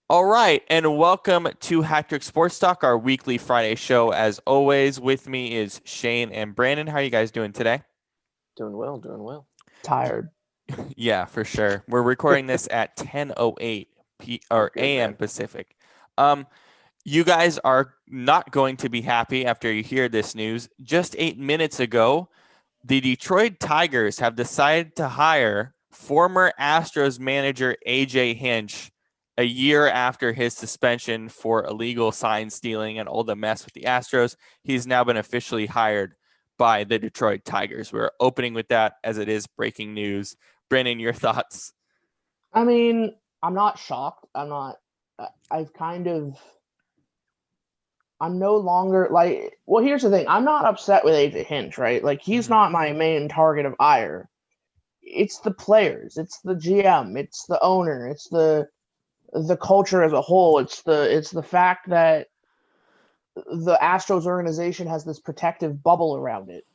All right, and welcome to Hacktrick Sports Talk, our weekly Friday show. As always, with me is Shane and Brandon. How are you guys doing today? Doing well, doing well. Tired. Yeah, for sure. We're recording this at 10:08 p Oh, or good a.m. man. Pacific. Um, you guys are not going to be happy after you hear this news. Just 8 minutes ago, the Detroit Tigers have decided to hire former Astros manager AJ Hinch a year after his suspension for illegal sign stealing and all the mess with the Astros. He's now been officially hired by the Detroit Tigers. We're opening with that as it is breaking news. Brennan, your thoughts? I mean, I'm not shocked. I'm not. I've kind of. I'm no longer like. Well, here's the thing. I'm not upset with AJ Hinch, right? Like, he's Mm-hmm. not my main target of ire. It's the players. It's the GM. It's the owner. It's the culture as a whole. It's the fact that the Astros organization has this protective bubble around it.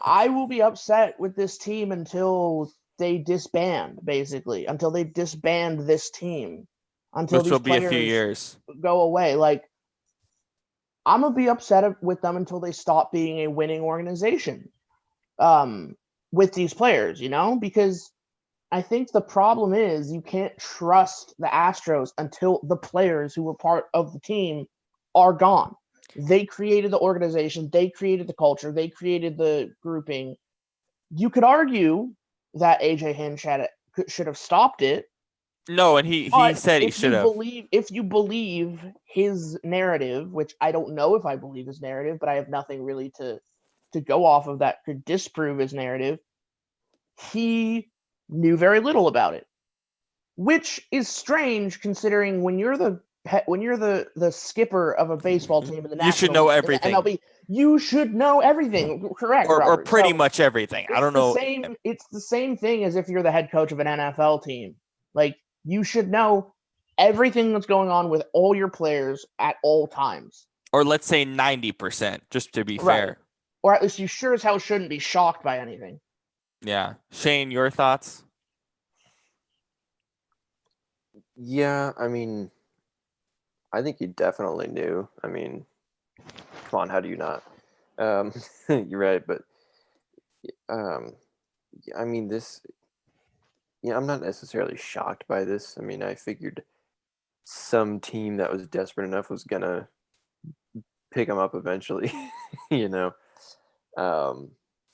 I will be upset with this team until they disband, basically, until they disband this team, until Which will these be a few players years. go away. Like, I'm gonna be upset with them until they stop being a winning organization. Um, with these players, because I think the problem is you can't trust the Astros until the players who were part of the team are gone. They created the organization, they created the culture, they created the grouping. You could argue that AJ Hinch should have stopped it, No, and he but said he should have. if you believe his narrative, which I don't know if I believe his narrative, but I have nothing really to go off of that could disprove his narrative. He knew very little about it, which is strange considering when you're the skipper of a baseball team in the You should National know League in the everything, MLB, you should know everything. Correct, or Robert. pretty So much everything. I it's don't the know. same. It's the same thing as if you're the head coach of an NFL team. Like, you should know everything that's going on with all your players at all times. Or let's say 90%, just to be Right. fair. Or at least you sure as hell shouldn't be shocked by anything. Yeah. Shane, your thoughts? Yeah, I think you definitely knew. Come on, how do you not? Um, you're right, but um, this. Yeah, I'm not necessarily shocked by this. I figured some team that was desperate enough was gonna pick him up eventually. you know. Um,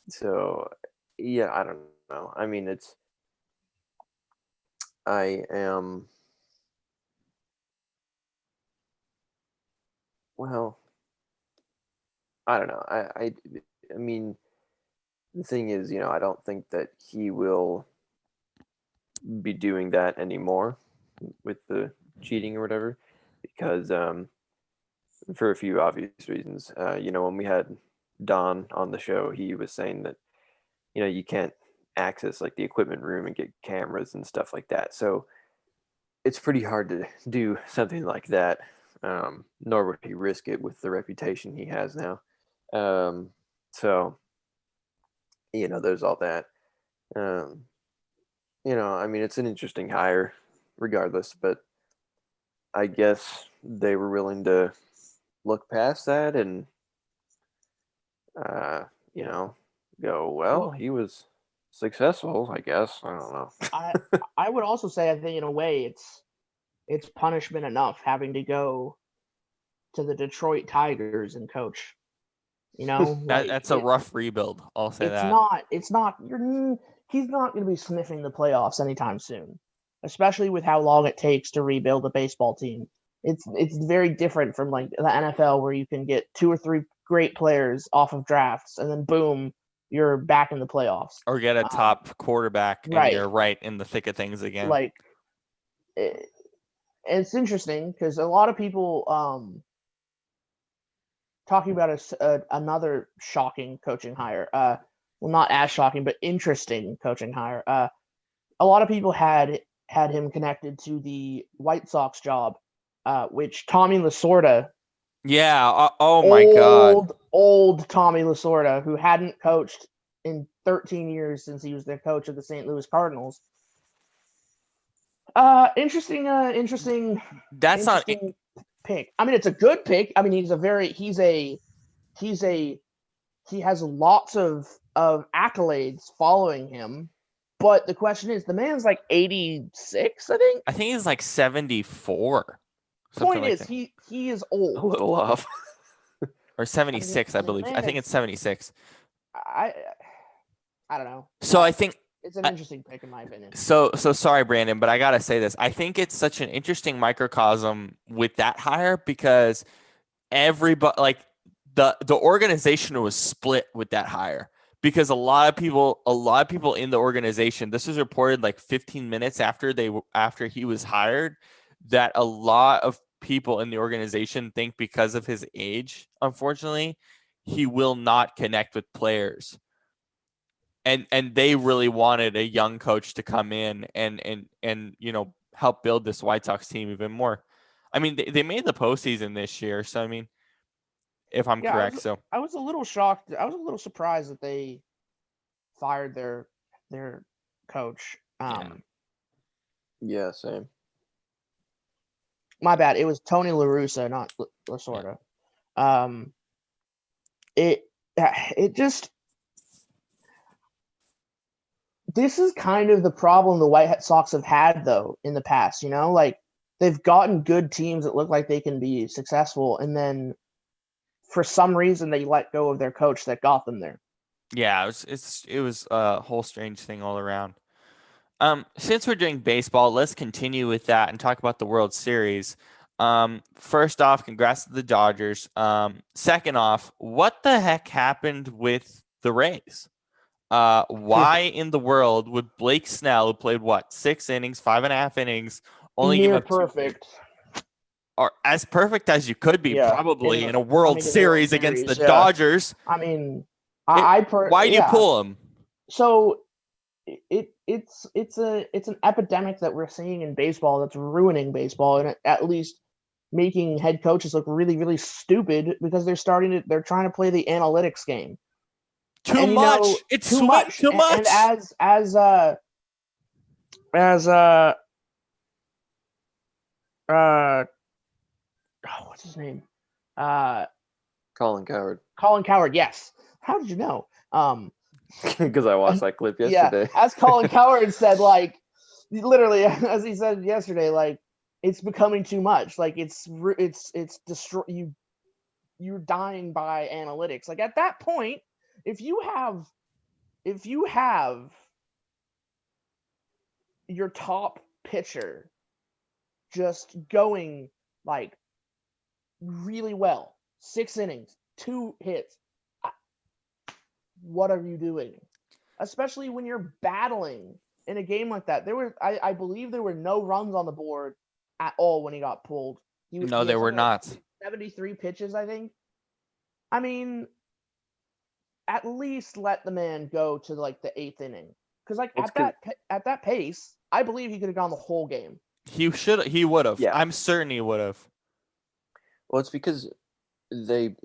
so yeah, I don't know. I am. Well, I don't know. I mean, the thing is, I don't think that he will be doing that anymore with the cheating or whatever, because for a few obvious reasons. When we had Don on the show, he was saying that you can't access like the equipment room and get cameras and stuff like that. So it's pretty hard to do something like that. Nor would he risk it with the reputation he has now. Um, so there's all that. Um, it's an interesting hire, regardless. But I guess they were willing to look past that and, uh, you know, go, well, Well, he was successful, I guess. I don't know. I I would also say, I think, in a way, it's punishment enough having to go to the Detroit Tigers and coach. Like, That's a rough rebuild. I'll say it's that. not it's not you're he's not going to be sniffing the playoffs anytime soon, especially with how long it takes to rebuild a baseball team. It's very different from like the NFL, where you can get two or three great players off of drafts and then boom, you're back in the playoffs. Or get a Um, top quarterback and right. you're right in the thick of things again. Like, it, it's interesting because a lot of people talking about another shocking coaching hire. Well, not as shocking, but interesting coaching hire. A lot of people had him connected to the White Sox job, which Tommy Lasorda, Yeah. Oh my God. old Tommy Lasorda, who hadn't coached in 13 years since he was the coach of the St. Louis Cardinals, Interesting That's not pick. I mean, it's a good pick. I mean, he has lots of accolades following him, but the question is, the man's like 86, I think. I think he's like 74. Point Like is, that. he is A old. little off. Or 76, I believe. I think it's 76. I don't know. So I think it's an interesting pick in my opinion. So sorry, Brandon, but I gotta say this. I think it's such an interesting microcosm with that hire because everybody, like the organization was split with that hire because a lot of people in the organization. This was reported like 15 minutes after he was hired, that a lot of people in the organization think because of his age, unfortunately, he will not connect with players. And they really wanted a young coach to come in and help build this White Sox team even more. I mean, they made the postseason this year, so I mean, if I'm correct, I was a little shocked. I was a little surprised that they fired their coach. Yeah, same. My bad. It was Tony La Russa, not Lasorda. It just, this is kind of the problem the White Sox have had though in the past. Like they've gotten good teams that look like they can be successful, and then for some reason they let go of their coach that got them there. Yeah, it was a whole strange thing all around. Since we're doing baseball, let's continue with that and talk about the World Series. First off, congrats to the Dodgers. Second off, what the heck happened with the Rays? Why in the world would Blake Snell, who played 6 innings, 5.5 innings, only give up perfect, or as perfect as you could be, probably in a World Series against the Dodgers? I mean, why do you pull him? So it's an epidemic that we're seeing in baseball that's ruining baseball, and at least making head coaches look really, really stupid because they're trying to play the analytics game. Too much. It's too much. And what's his name? Colin Cowherd. Colin Cowherd, yes. How did you know? Because I watched that clip yesterday. Yeah, as Colin Cowherd said, like literally, as he said yesterday, like it's becoming too much. Like it's destroy you. You're dying by analytics. Like at that point, if you have your top pitcher just going like really well, 6 innings, 2 hits, what are you doing? Especially when you're battling in a game like that. I believe there were no runs on the board at all when he got pulled. No, there were not. 73 pitches, I think. I mean, at least let the man go to like the 8th inning, because like at that pace, I believe he could have gone the whole game. He would have. Yeah. I'm certain he would have. Well, it's because they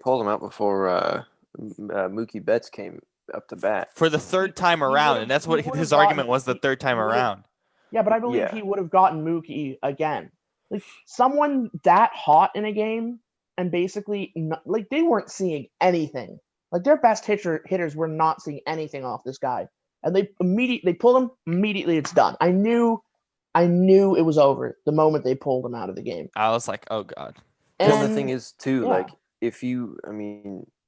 pulled him out before Mookie Betts came up to bat for the third time around, and that's what his argument was. The third time around. Yeah, but I believe he would have gotten Mookie again. Like someone that hot in a game, and basically like they weren't seeing anything. Like their best hitters were not seeing anything off this guy, and they pulled him immediately. It's done. I knew it was over the moment they pulled him out of the game. I was like, oh god. And the thing is too, like if you,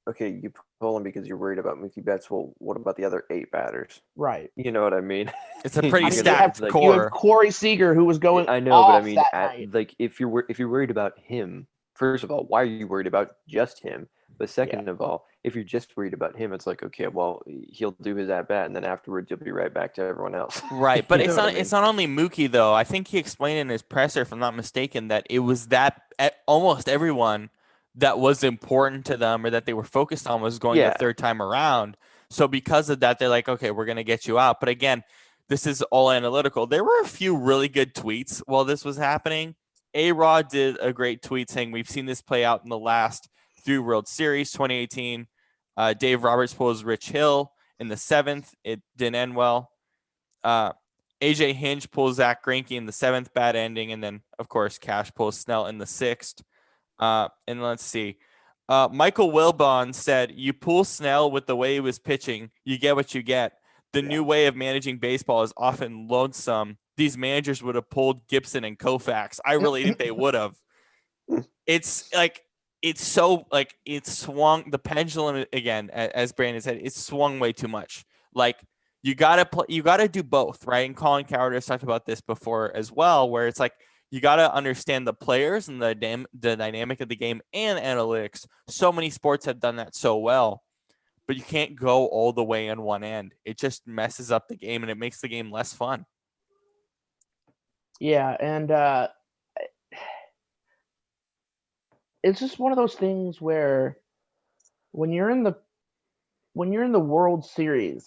okay, you pull him because you're worried about Mookie Betts. Well, what about the other 8 batters? Right. You know what I mean? It's a pretty stacked core. You have Corey Seager, who was going. I know, but I mean, like if you're worried about him, first of all, why are you worried about just him? But second of all, if you're just worried about him, it's like, okay, well, he'll do his at bat, and then afterwards you'll be right back to everyone else. Right, but it's not only Mookie though. I think he explained in his presser, if I'm not mistaken, that it was that almost everyone that was important to them or that they were focused on was going the third time around. So because of that, they're like, okay, we're going to get you out. But again, this is all analytical. There were a few really good tweets while this was happening. A-Rod did a great tweet saying, we've seen this play out in the last 3 World Series, 2018. Dave Roberts pulls Rich Hill in the 7th. It didn't end well. AJ Hinch pulls Zach Greinke in the 7th, bad ending, and then of course Cash pulls Snell in the 6th. And let's see. Michael Wilbon said, "You pull Snell with the way he was pitching, you get what you get. The new way of managing baseball is often lonesome. These managers would have pulled Gibson and Koufax. I really think they would have." It's like it's so like it swung the pendulum again, as Brandon said, it swung way too much. Like you gotta do both, right? And Colin Coward has talked about this before as well, where it's like you gotta understand the players and the dynamic of the game and analytics. So many sports have done that so well, but you can't go all the way on one end. It just messes up the game and it makes the game less fun. Yeah, and it's just one of those things where when you're in the World Series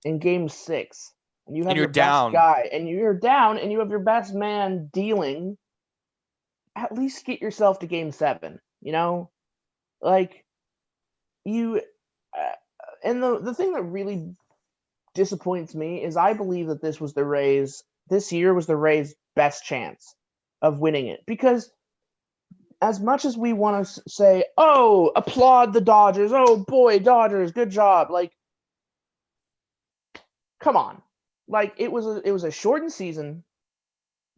in Game 6 and you have And you're your down. best guy and you're down and you have your best man dealing, at least get yourself to Game 7. You know, like you. And the thing that really disappoints me is I believe that this year was the Rays' best chance of winning it, because as much as we want to say, "Oh, applaud the Dodgers. Oh boy, Dodgers, good job." Like, come on. Like, it was a shortened season.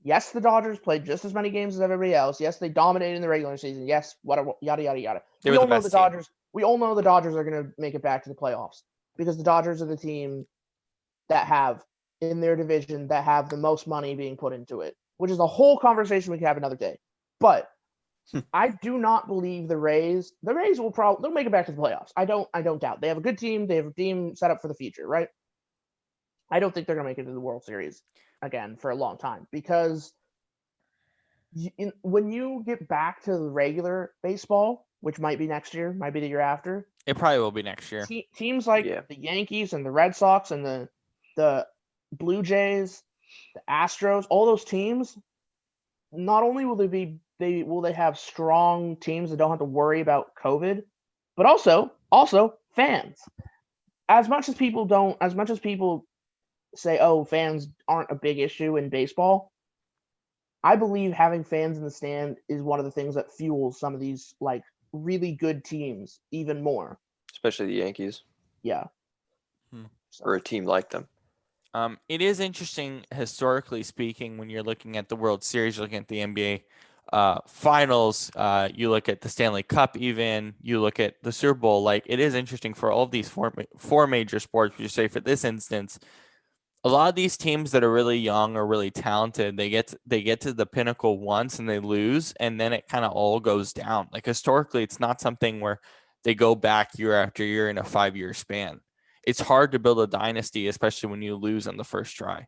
Yes, the Dodgers played just as many games as everybody else. Yes, they dominated in the regular season. Yes, whatever, yada yada yada. They were the best team. We all know the Dodgers are going to make it back to the playoffs because the Dodgers are the team that have in their division that have the most money being put into it, which is a whole conversation we can have another day. But I do not believe the Rays they'll make it back to the playoffs. I don't doubt. They have a good team. They have a team set up for the future, right? I don't think they're going to make it to the World Series again for a long time, because when you get back to the regular baseball, which might be next year, might be the year after. It probably will be next year. Teams like the Yankees and the Red Sox and the Blue Jays, the Astros, all those teams, not only will they have strong teams that don't have to worry about COVID, but also fans. As much as people say, "Oh, fans aren't a big issue in baseball," I believe having fans in the stand is one of the things that fuels some of these like really good teams even more. Especially the Yankees. Yeah. Or a team like them. It is interesting, historically speaking, when you're looking at the World Series, you're looking at the NBA finals, you look at the Stanley Cup, even you look at the Super Bowl. Like, it is interesting for all of these four major sports. You say for this instance, a lot of these teams that are really young or really talented, they get to the pinnacle once and they lose, and then it kind of all goes down. Like, historically, it's not something where they go back year after year in a 5-year span. It's hard to build a dynasty, especially when you lose on the first try.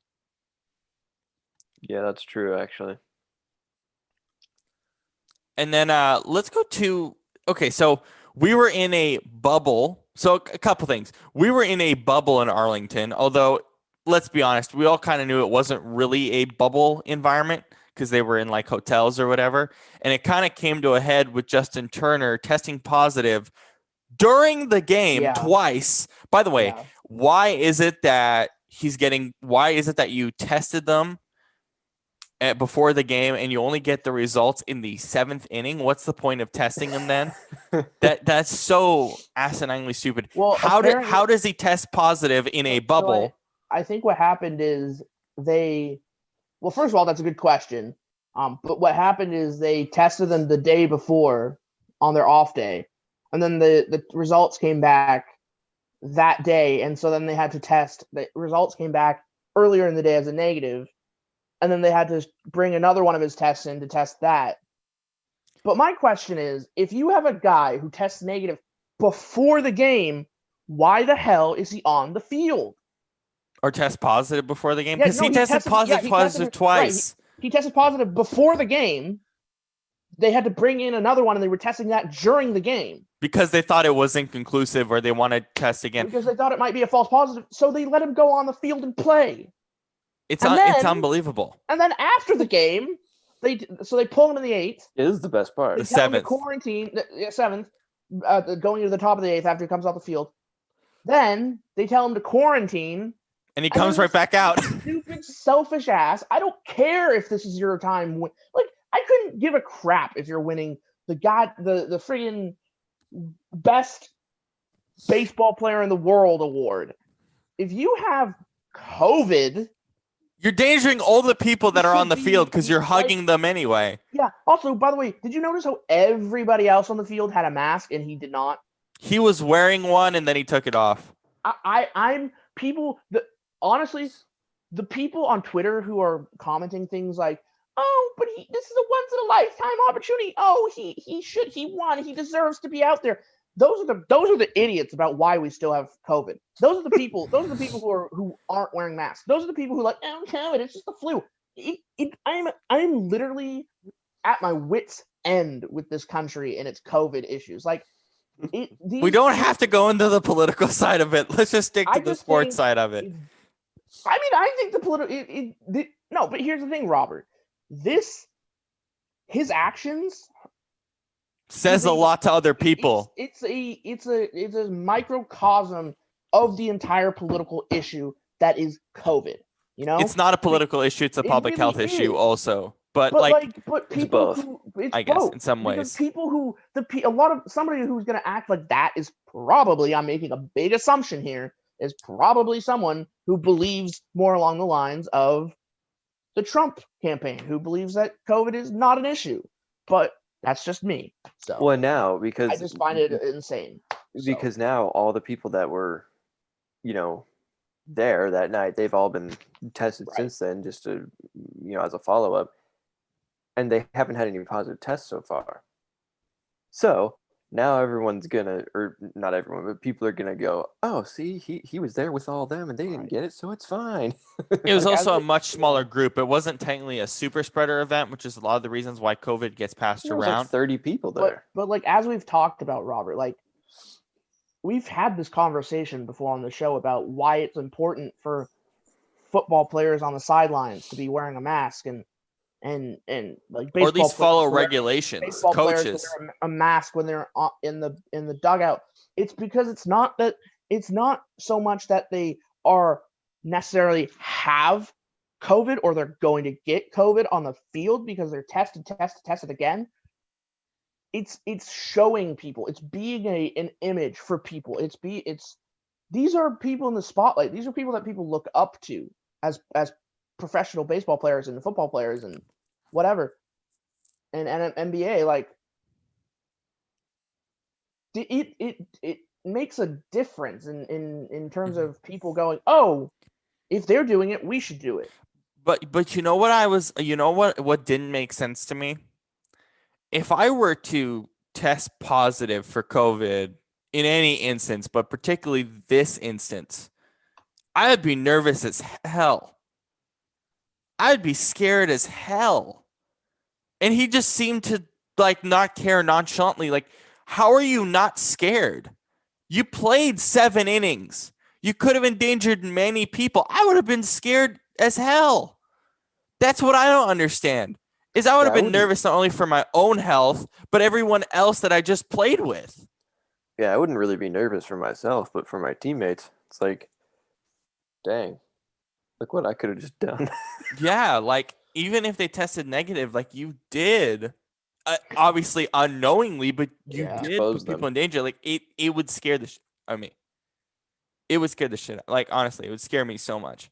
Yeah, that's true, actually. And then let's go to, okay, so we were in a bubble. So a couple things. We were in a bubble in Arlington, although let's be honest, we all kind of knew it wasn't really a bubble environment because they were in like hotels or whatever. And it kind of came to a head with Justin Turner testing positive during the game twice. By the way, why is it that you tested them before the game and you only get the results in the 7th inning? What's the point of testing them then? That's so asininely stupid. Well, how does he test positive in a bubble? So I think what happened is well, first of all, that's a good question. But what happened is they tested them the day before on their off day, and then the results came back that day, and so then they had to test. The results came back earlier in the day as a negative, and then they had to bring another one of his tests in to test that. But my question is, if you have a guy who tests negative before the game, why the hell is he on the field? Or test positive before the game? Because he tested positive twice. Right. He tested positive before the game. They had to bring in another one, and they were testing that during the game. Because they thought it was inconclusive, or they want to test again. Because they thought it might be a false positive, so they let him go on the field and play. It's unbelievable. And then after the game, they pull him in the 8th. It is the best part. The 7th. Quarantine, 7th, going to the top of the 8th after he comes off the field. Then they tell him to quarantine And he And then comes right this back out. stupid, selfish ass. I don't care if this is your time. Like, I couldn't give a crap if you're winning the freaking best baseball player in the world award. If you have COVID, You're endangering all the people that are on the field because you're like, hugging them anyway. yeah. Also, by the way, did you notice how everybody else on the field had a mask and he did not? He was wearing one and then he took it off. I'm people. Honestly, the people on Twitter who are commenting things like, "Oh, but this is a once in a lifetime opportunity. Oh, he won. He deserves to be out there." Those are the idiots about why we still have COVID. Those are the people. Those are the people who aren't wearing masks. Those are the people who are like, "Oh, COVID, it's just the flu." I'm literally at my wits' end with this country and its COVID issues. Like, we don't have to go into the political side of it. Let's just stick to the sports side of it. I mean, I think the political. No, but here's the thing, Robert. His actions says a lot to other people. It's a microcosm of the entire political issue that is COVID. You know, it's not a political issue; it's a public health issue, also. But people who I guess in some ways, people who somebody who's going to act like that is probably, I'm making a big assumption here, is probably someone who believes more along the lines of the Trump campaign, who believes that COVID is not an issue. But that's just me. So well, now because I just find it insane. Because now all the people that were, there that night, they've all been tested since then, just to, as a follow up, and they haven't had any positive tests so far. So now everyone's gonna, or not everyone, but people are gonna go, oh, see, he was there with all them and they didn't get it, so it's fine. It was also a much smaller group. It wasn't technically a super spreader event, which is a lot of the reasons why COVID gets passed There was around. like 30 people there. But like, as we've talked about, Robert, like, we've had this conversation before on the show about why it's important for football players on the sidelines to be wearing a mask and like baseball, or at least follow regulations. Baseball Coaches players to wear a mask when they're in the dugout. It's because it's not so much that they are necessarily have COVID or they're going to get COVID on the field because they're tested again. It's showing people. It's being an image for people. These are people in the spotlight. These are people that people look up to as professional baseball players and football players and whatever, and NBA. Like, it makes a difference in terms of people going, oh, if they're doing it, we should do it. But you know what didn't make sense to me? If I were to test positive for COVID in any instance, but particularly this instance, I would be nervous as hell. I'd be scared as hell. And he just seemed to like not care nonchalantly. Like, how are you not scared? You played 7 innings. You could have endangered many people. I would have been scared as hell. That's what I don't understand. Is I would have been nervous not only for my own health, but everyone else that I just played with. Yeah, I wouldn't really be nervous for myself, but for my teammates, it's like, dang, look what I could have just done. Yeah, like, even if they tested negative, like you did, obviously unknowingly, but you did put people in danger. Like, it would scare the shit out of me. It would scare the shit out. Like, honestly, it would scare me so much.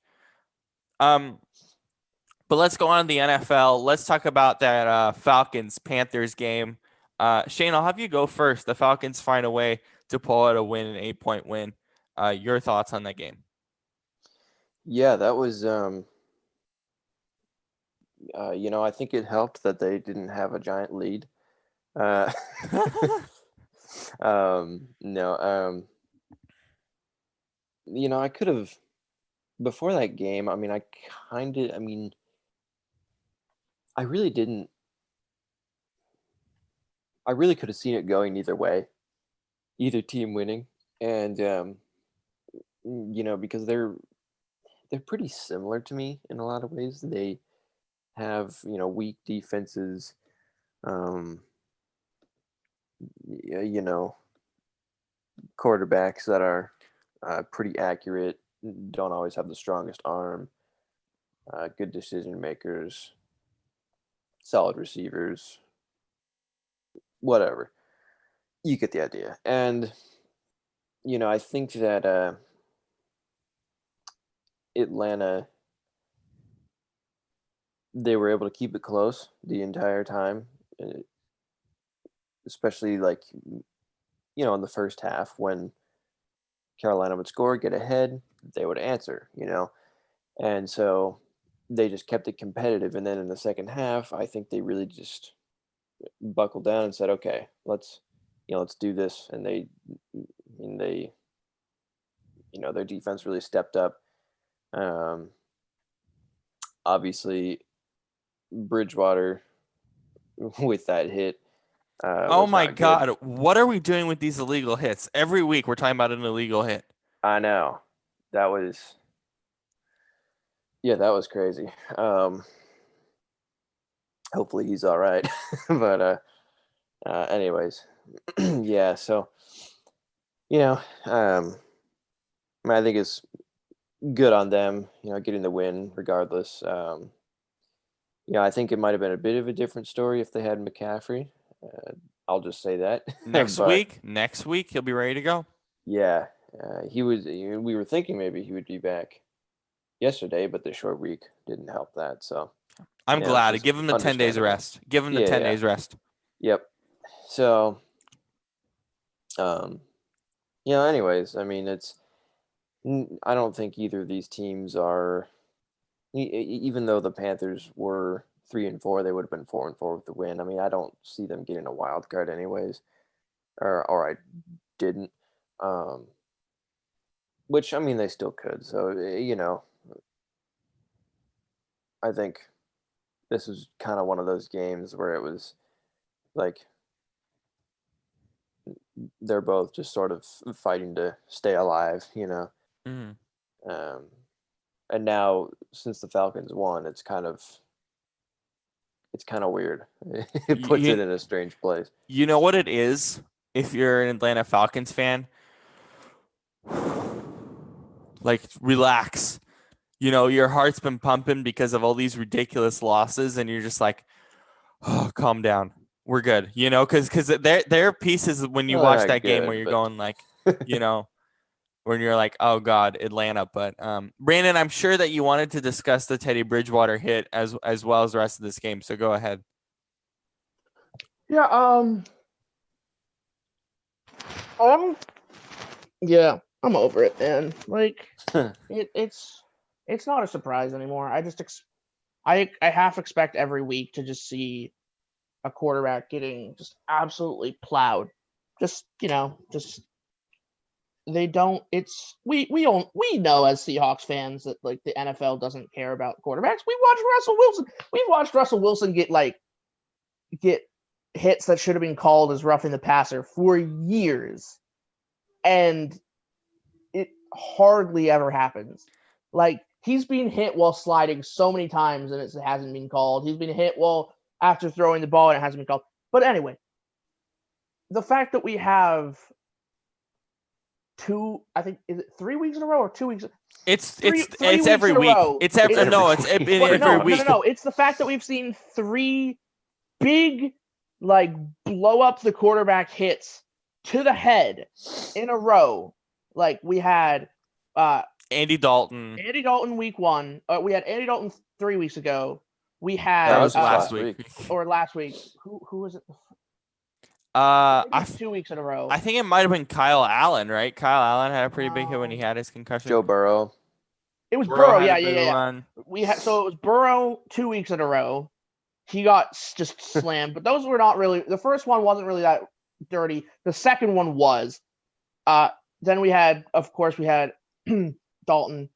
But let's go on to the NFL. Let's talk about that Falcons-Panthers game. Shane, I'll have you go first. The Falcons find a way to pull out a win, an 8-point win. Your thoughts on that game? Yeah, that was, I think it helped that they didn't have a giant lead. No, I could have, before that game, I really didn't. I really could have seen it going either way, either team winning, and because they're pretty similar to me in a lot of ways. They have weak defenses, quarterbacks that are pretty accurate, don't always have the strongest arm, good decision makers, solid receivers, whatever. You get the idea. And, I think that Atlanta, they were able to keep it close the entire time, especially like, in the first half when Carolina would score, get ahead, they would answer, And so they just kept it competitive. And then in the second half, I think they really just buckled down and said, okay, let's do this. And their defense really stepped up. Obviously, Bridgewater with that hit. Oh Was my not good. God. What are we doing with these illegal hits? Every week we're talking about an illegal hit. I know. That was crazy. Hopefully he's all right. But anyways, yeah, so I think it's good on them, getting the win regardless. I think it might have been a bit of a different story if they had McCaffrey. I'll just say that. Next week he'll be ready to go. Yeah, he was. We were thinking maybe he would be back yesterday, but the short week didn't help that. So I'm glad to give him the 10 days rest. Give him the 10 days rest. Yep. So, anyways, I mean, I don't think either of these teams are, even though the Panthers were 3-4, they would have been 4-4 with the win. I mean, I don't see them getting a wild card anyways, or I didn't. Which, I mean, they still could. So, I think this was kind of one of those games where it was like they're both just sort of fighting to stay alive, Mm-hmm. And now since the Falcons won, it's kind of weird. It puts it in a strange place. You know what it is? If you're an Atlanta Falcons fan, like, relax. Your heart's been pumping because of all these ridiculous losses, and you're just like, oh, calm down. We're good. Because there are pieces when you watch that game where you're going like, when you're like, oh God, Atlanta. But Brandon, I'm sure that you wanted to discuss the Teddy Bridgewater hit as well as the rest of this game. So go ahead. Yeah. Yeah, I'm over it, man. Like, it's not a surprise anymore. I half expect every week to just see a quarterback getting just absolutely plowed. They don't. We know as Seahawks fans that like the NFL doesn't care about quarterbacks. We've watched Russell Wilson get hits that should have been called as roughing the passer for years, and it hardly ever happens. Like, he's been hit while sliding so many times and it hasn't been called. He's been hit while after throwing the ball and it hasn't been called. But anyway, the fact that we have I think, is it 3 weeks in a row or 2 weeks? It's every week. It's every week. No. It's the fact that we've seen 3 big, like, blow up the quarterback hits to the head in a row. Like, we had Andy Dalton week 1. We had Andy Dalton 3 weeks ago. We had that was last week. Or last week. Who was it? 2 weeks in a row. I think it might have been Kyle Allen, right? Kyle Allen had a pretty big hit when he had his concussion. Joe Burrow. It was Burrow. Yeah. So it was Burrow 2 weeks in a row. He got just slammed, but those were not really. The first one wasn't really that dirty. The second one was. Then we had Dalton.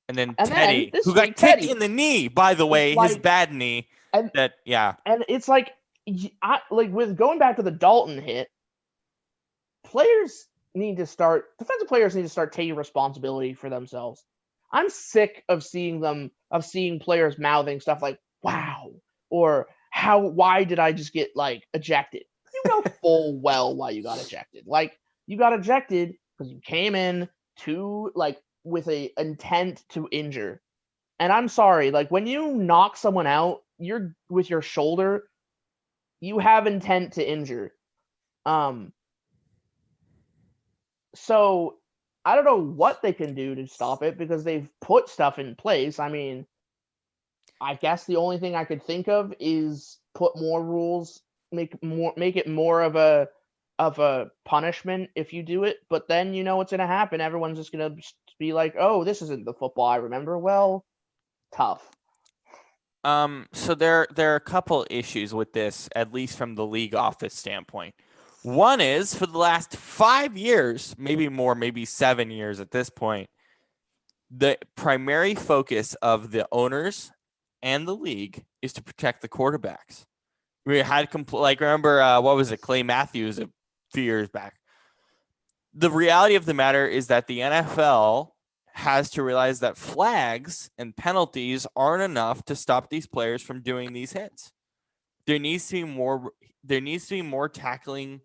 And then Teddy, who got kicked in the knee, by the way, his bad knee. And it's like, with going back to the Dalton hit, defensive players need to start taking responsibility for themselves. I'm sick of seeing players mouthing stuff like, wow, or why did I just get, like, ejected? You know full well why you got ejected. Like, you got ejected because you came in with a intent to injure. And I'm sorry, like when you knock someone out, you're with your shoulder, you have intent to injure. So I don't know what they can do to stop it because they've put stuff in place. I mean, I guess the only thing I could think of is put more rules, make it more of a punishment if you do it. But then you know what's going to happen. Everyone's just going to be like, "Oh, this isn't the football I remember." Well, tough. So there are a couple issues with this, at least from the league office standpoint. One is for the last 5 years, maybe more, maybe 7 years at this point, the primary focus of the owners and the league is to protect the quarterbacks. We had remember what was it, Clay Matthews a few years back. The reality of the matter is that the NFL has to realize that flags and penalties aren't enough to stop these players from doing these hits. There needs to be more tackling,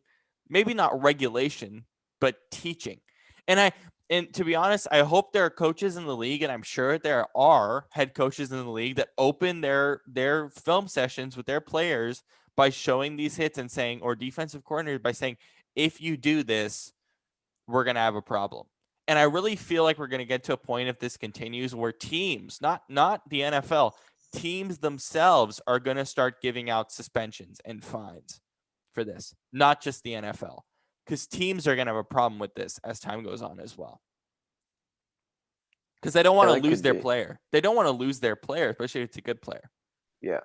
maybe not regulation, but teaching. And to be honest, I hope there are coaches in the league, and I'm sure there are head coaches in the league that open their film sessions with their players by showing these hits and saying, or defensive coordinators by saying, if you do this, we're going to have a problem. And I really feel like we're going to get to a point, if this continues, where teams, not the NFL, teams themselves are going to start giving out suspensions and fines for this, not just the NFL, because teams are going to have a problem with this as time goes on as well. Because they don't want to lose their player. They don't want to lose their player, especially if it's a good player. Yeah.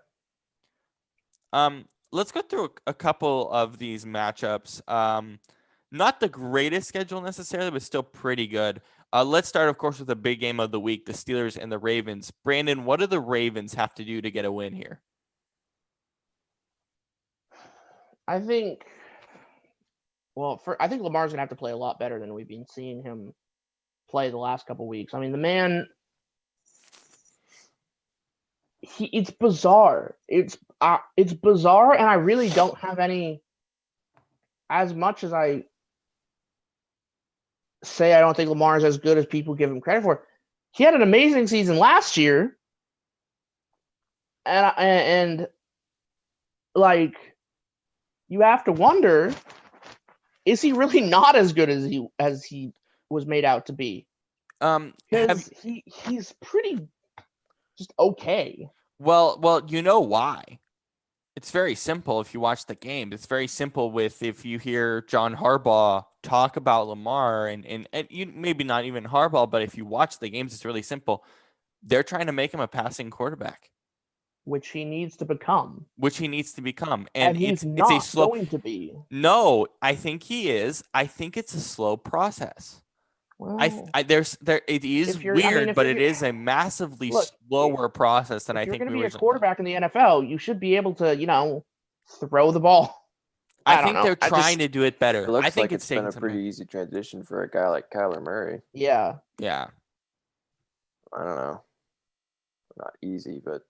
Let's go through a couple of these matchups. Not the greatest schedule necessarily, but still pretty good. Let's start, of course, with the big game of the week, the Steelers and the Ravens. Brandon, what do the Ravens have to do to get a win here? I think Lamar's gonna have to play a lot better than we've been seeing him play the last couple weeks. I mean, the man, it's bizarre. It's bizarre, and I really don't have any. As much as I say I don't think Lamar is as good as people give him credit for, he had an amazing season last year, and like you have to wonder, is he really not as good as he was made out to be? Because he's pretty just okay. Well, you know why? It's very simple if you watch the game. It's very simple if you hear John Harbaugh talk about Lamar and you maybe not even Harbaugh, but if you watch the games, it's really simple. They're trying to make him a passing quarterback. Which he needs to become. And he's it's a slow going to be. No, I think he is. I think it's a slow process. Well, it is weird, but it is a massively slower process than I think. If you're going to be a quarterback in the NFL, you should be able to, throw the ball. I think they're trying to do it better. It looks I think like it's been a pretty easy transition for a guy like Kyler Murray. Yeah. Yeah. I don't know. Not easy, but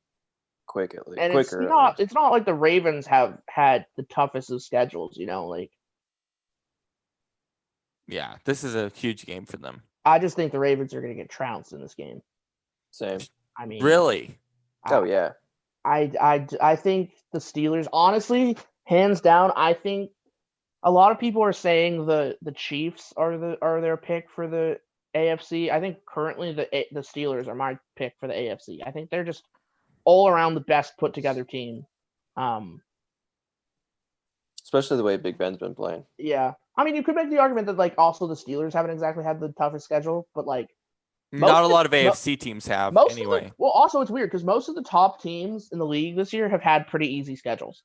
quicker. It's not like the Ravens have had the toughest of schedules, like. Yeah, this is a huge game for them. I just think the Ravens are going to get trounced in this game. Same. I mean, really? Oh yeah. I think the Steelers, honestly, hands down. I think a lot of people are saying the Chiefs are their pick for the AFC. I think currently the Steelers are my pick for the AFC. I think they're just all around the best put together team. Especially the way Big Ben's been playing. Yeah. I mean, you could make the argument that also the Steelers haven't exactly had the toughest schedule, but not a lot of AFC teams have anyway. Also it's weird because most of the top teams in the league this year have had pretty easy schedules,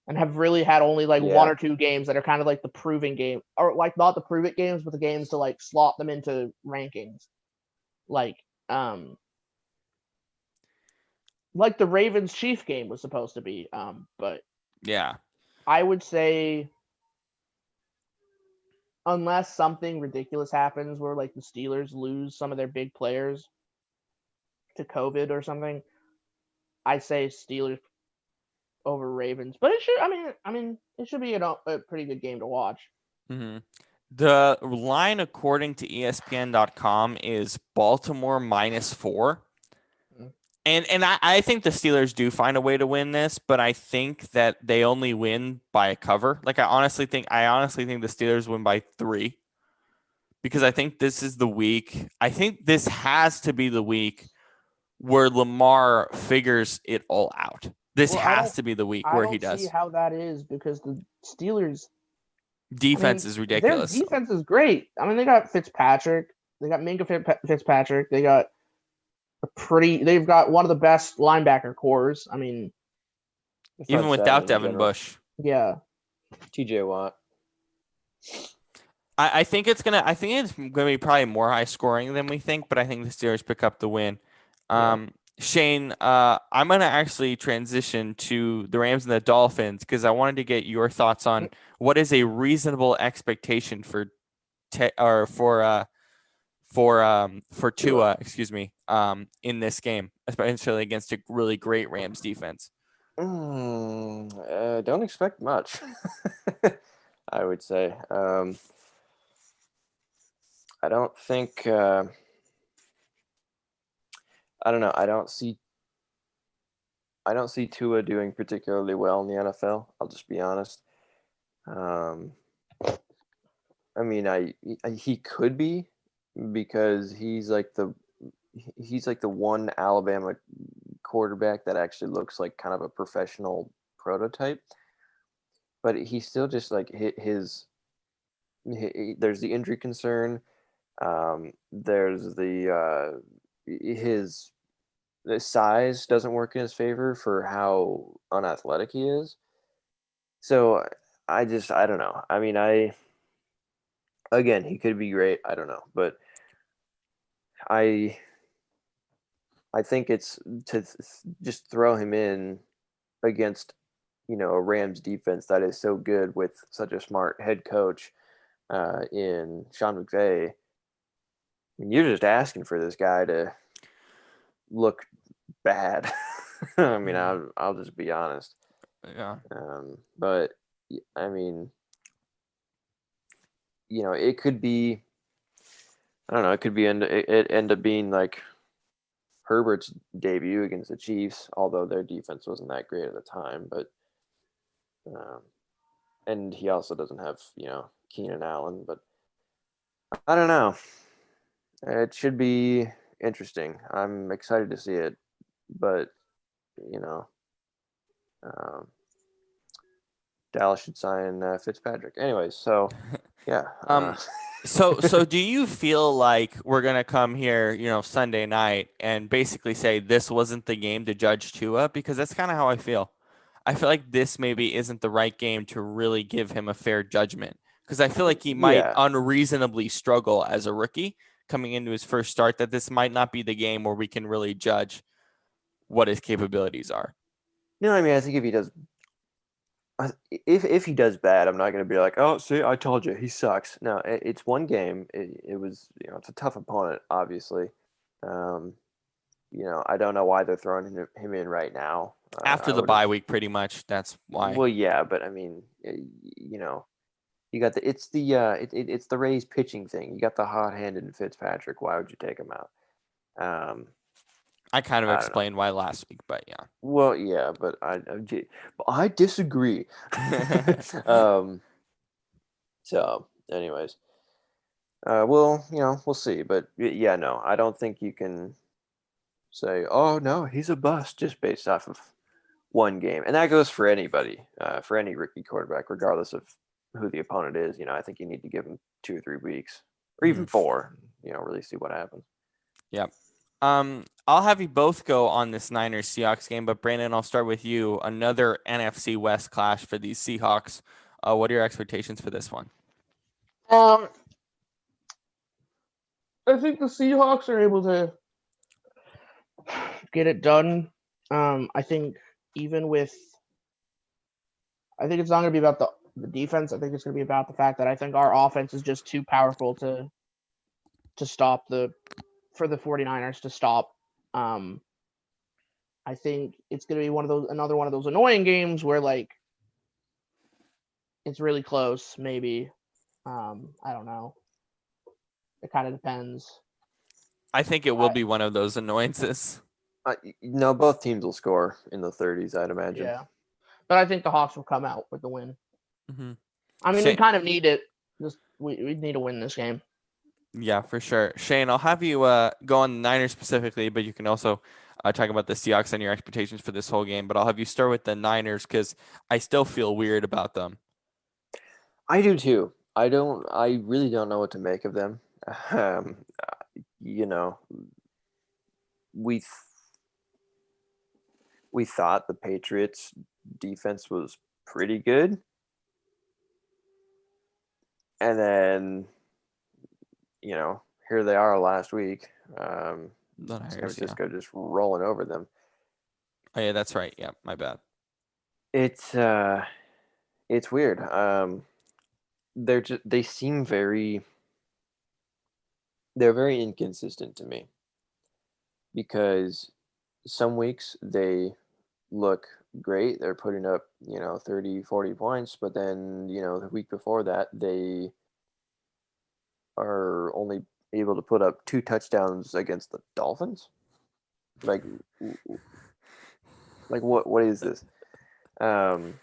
and have really had only one or two games that are kind of like the proving game, or not the prove it games, but the games to slot them into rankings, like the Ravens Chief game was supposed to be, but yeah, I would say, unless something ridiculous happens where the Steelers lose some of their big players to COVID or something, I say Steelers over Ravens. But it should. I mean, it should be a pretty good game to watch. Mm-hmm. The line, according to ESPN.com, is Baltimore -4. Mhm. And I think the Steelers do find a way to win this, but I think that they only win by a cover. Like I honestly think the Steelers win by 3 because I think this is the week. I think this has to be the week where Lamar figures it all out. This Well, has to be the week I where he don't see does. how that is because the Steelers, I Defense mean, is their ridiculous. defense is great. I mean, they got Fitzpatrick, they got Fitzpatrick, they've got one of the best linebacker cores. I mean, The Even front seven without in Devin general. Bush. yeah. TJ Watt. I think it's gonna be probably more high scoring than we think, but I think the Steelers pick up the win. Yeah. Shane, I'm gonna actually transition to the Rams and the Dolphins because I wanted to get your thoughts on what is a reasonable expectation for Tua, excuse me, in this game, especially against a really great Rams defense. Don't expect much. I would say. I don't think. I don't know. I don't see Tua doing particularly well in the NFL. I'll just be honest. I mean, he could be because he's like the one Alabama quarterback that actually looks like kind of a professional prototype. But he's still just like there's the injury concern. There's his size doesn't work in his favor for how unathletic he is. So I don't know. I mean, again, he could be great. I don't know, but I think it's to just throw him in against a Rams defense that is so good with such a smart head coach in Sean McVay. I mean, you're just asking for this guy to look bad. I mean, I'll just be honest. Yeah. But I mean, it could be. I don't know. It could be it end up being like Herbert's debut against the Chiefs, although their defense wasn't that great at the time. But and he also doesn't have Keenan Allen. But I don't know. It should be interesting. I'm excited to see it, but um, Dallas should sign Fitzpatrick. Anyways, so yeah. So do you feel like we're gonna come here, Sunday night and basically say this wasn't the game to judge Tua? Because that's kind of how I feel. I feel like this maybe isn't the right game to really give him a fair judgment because I feel like he might Yeah. unreasonably struggle as a rookie coming into his first start. That this might not be the game where we can really judge what his capabilities are. I mean, I think if he does, if he does bad, I'm not going to be like, oh, see, I told you, he sucks. No, it's one game. It was, it's a tough opponent, obviously. I don't know why they're throwing him in right now. After the bye week, pretty much. That's why. Well, yeah, but I mean, you got it's the Rays pitching thing. You got the hot-handed Fitzpatrick. Why would you take him out? I kind of I don't know. explained why last week, but yeah. Well, yeah, but I disagree. So, anyways, we'll see. But yeah, no, I don't think you can say, oh no, he's a bust just based off of one game, and that goes for anybody, for any rookie quarterback, regardless of who the opponent is. I think you need to give him 2 or 3 weeks, or even 4. Really see what happens. Yep. I'll have you both go on this Niners Seahawks game, but Brandon, I'll start with you. Another NFC West clash for these Seahawks. What are your expectations for this one? I think the Seahawks are able to get it done. I think I think it's not going to be about the defense. I think it's going to be about the fact that I think our offense is just too powerful to stop for the 49ers to stop. I think it's going to be another one of those annoying games where like it's really close, maybe. I don't know. It kind of depends. I think it will be one of those annoyances. No, both teams will score in the 30s, I'd imagine. Yeah, but I think the Hawks will come out with the win. Mm-hmm. I mean, we kind of need it. Just we need to win this game. Yeah, for sure. Shane, I'll have you go on the Niners specifically, but you can also talk about the Seahawks and your expectations for this whole game. But I'll have you start with the Niners because I still feel weird about them. I do too. I really don't know what to make of them. You know, we thought the Patriots defense was pretty good. And then, here they are last week. The Niners, San Francisco just rolling over them. Oh yeah, that's right. Yeah, my bad. It's weird. They seem they're very inconsistent to me because some weeks they look great. They're putting up, 30, 40 points, but then, the week before that, they are only able to put up 2 touchdowns against the Dolphins. Like what is this? And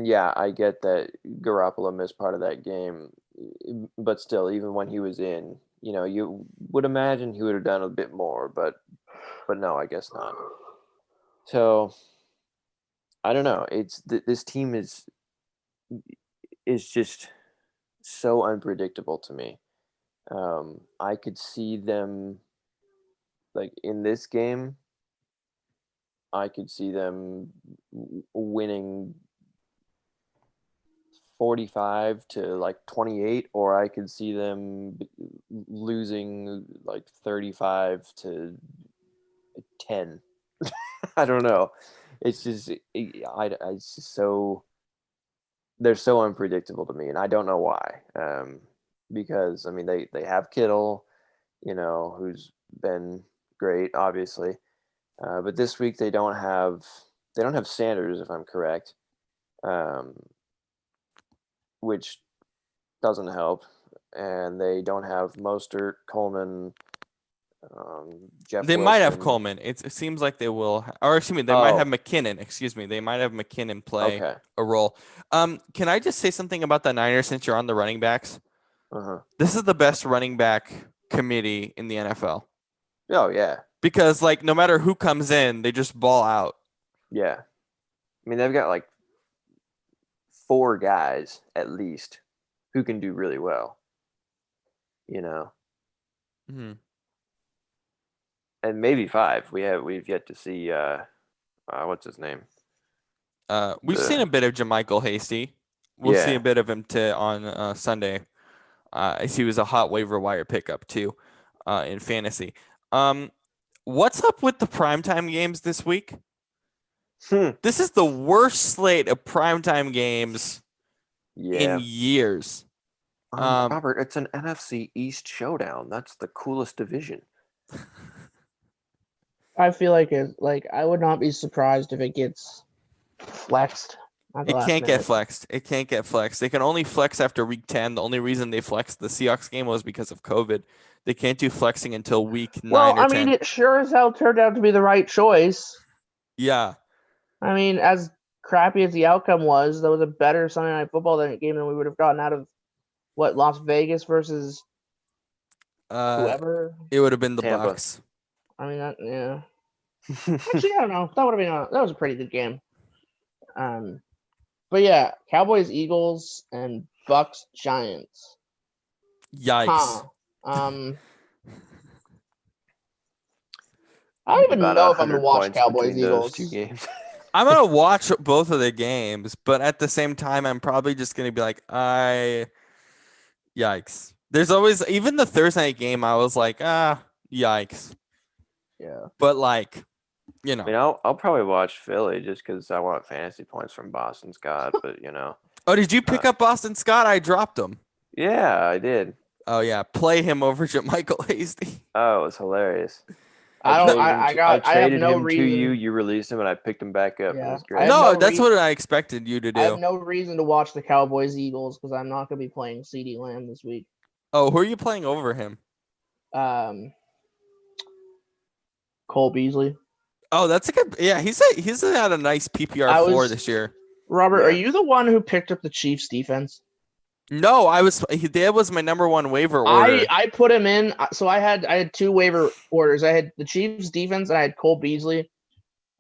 yeah, I get that Garoppolo missed part of that game, but still, even when he was in, you would imagine he would have done a bit more, but no, I guess not. So I don't know. This team is just so unpredictable to me. I could see them like in this game. I could see them winning 45 to like 28, or I could see them losing like 35 to 10. I don't know. It's just it's just so they're so unpredictable to me, and I don't know why. Because I mean they have Kittle, who's been great, obviously, but this week they don't have Sanders, if I'm correct, which doesn't help, and they don't have Mostert, Coleman. Jeff They Wilson. might have Coleman. It seems like they will, or excuse me, they might have McKinnon. Excuse me, they might have McKinnon play a role. Can I just say something about the Niners since you're on the running backs? This is the best running back committee in the NFL. Oh yeah, because like no matter who comes in, they just ball out. Yeah, I mean they've got like 4 guys at least who can do really well. Mm-hmm. And maybe 5. We've yet to see what's his name. We've seen a bit of Jermichael Hasty. We'll see a bit of him on Sunday. He was a hot waiver wire pickup too, in fantasy. What's up with the primetime games this week? This is the worst slate of primetime games in years. Robert, it's an NFC East showdown. That's the coolest division. I feel like I would not be surprised if it gets flexed. It can't get flexed. It can't get flexed. They can only flex after week 10. The only reason they flexed the Seahawks game was because of COVID. They can't do flexing until week 9 or 10. Well, I mean, it sure as hell turned out to be the right choice. Yeah. I mean, as crappy as the outcome was, that was a better Sunday Night Football game than we would have gotten out of, Las Vegas versus whoever? It would have been the Tampa. Bucks. I mean, yeah. Actually, I don't know. That would have been that was a pretty good game. But yeah, Cowboys, Eagles, and Bucks, Giants. Yikes. I don't even know if I'm gonna watch Cowboys, Eagles. 2 games. I'm gonna watch both of the games, but at the same time, I'm probably just gonna be like, yikes. There's always even the Thursday night game. I was like, yikes. Yeah. But like, I mean, I'll probably watch Philly just because I want fantasy points from Boston Scott. But Oh, did you pick up Boston Scott? I dropped him. Yeah, I did. Oh yeah, play him over Jermichael Hasty. Oh, it was hilarious. I I have traded no him reason. to you. You released him, and I picked him back up. It Yeah, was I great. have No, no that's reason- what I expected you to I have do. no reason to watch the Cowboys Eagles because I'm not going to be playing CD Lamb this week. Oh, who are you playing over him? Cole Beasley. Oh, that's a good. Yeah, he's had a nice PPR I floor was- this year. Robert, Yeah. are you the one who picked up the Chiefs defense? No, that was my number one waiver order. I put him in. So I had two waiver orders. I had the Chiefs defense and I had Cole Beasley.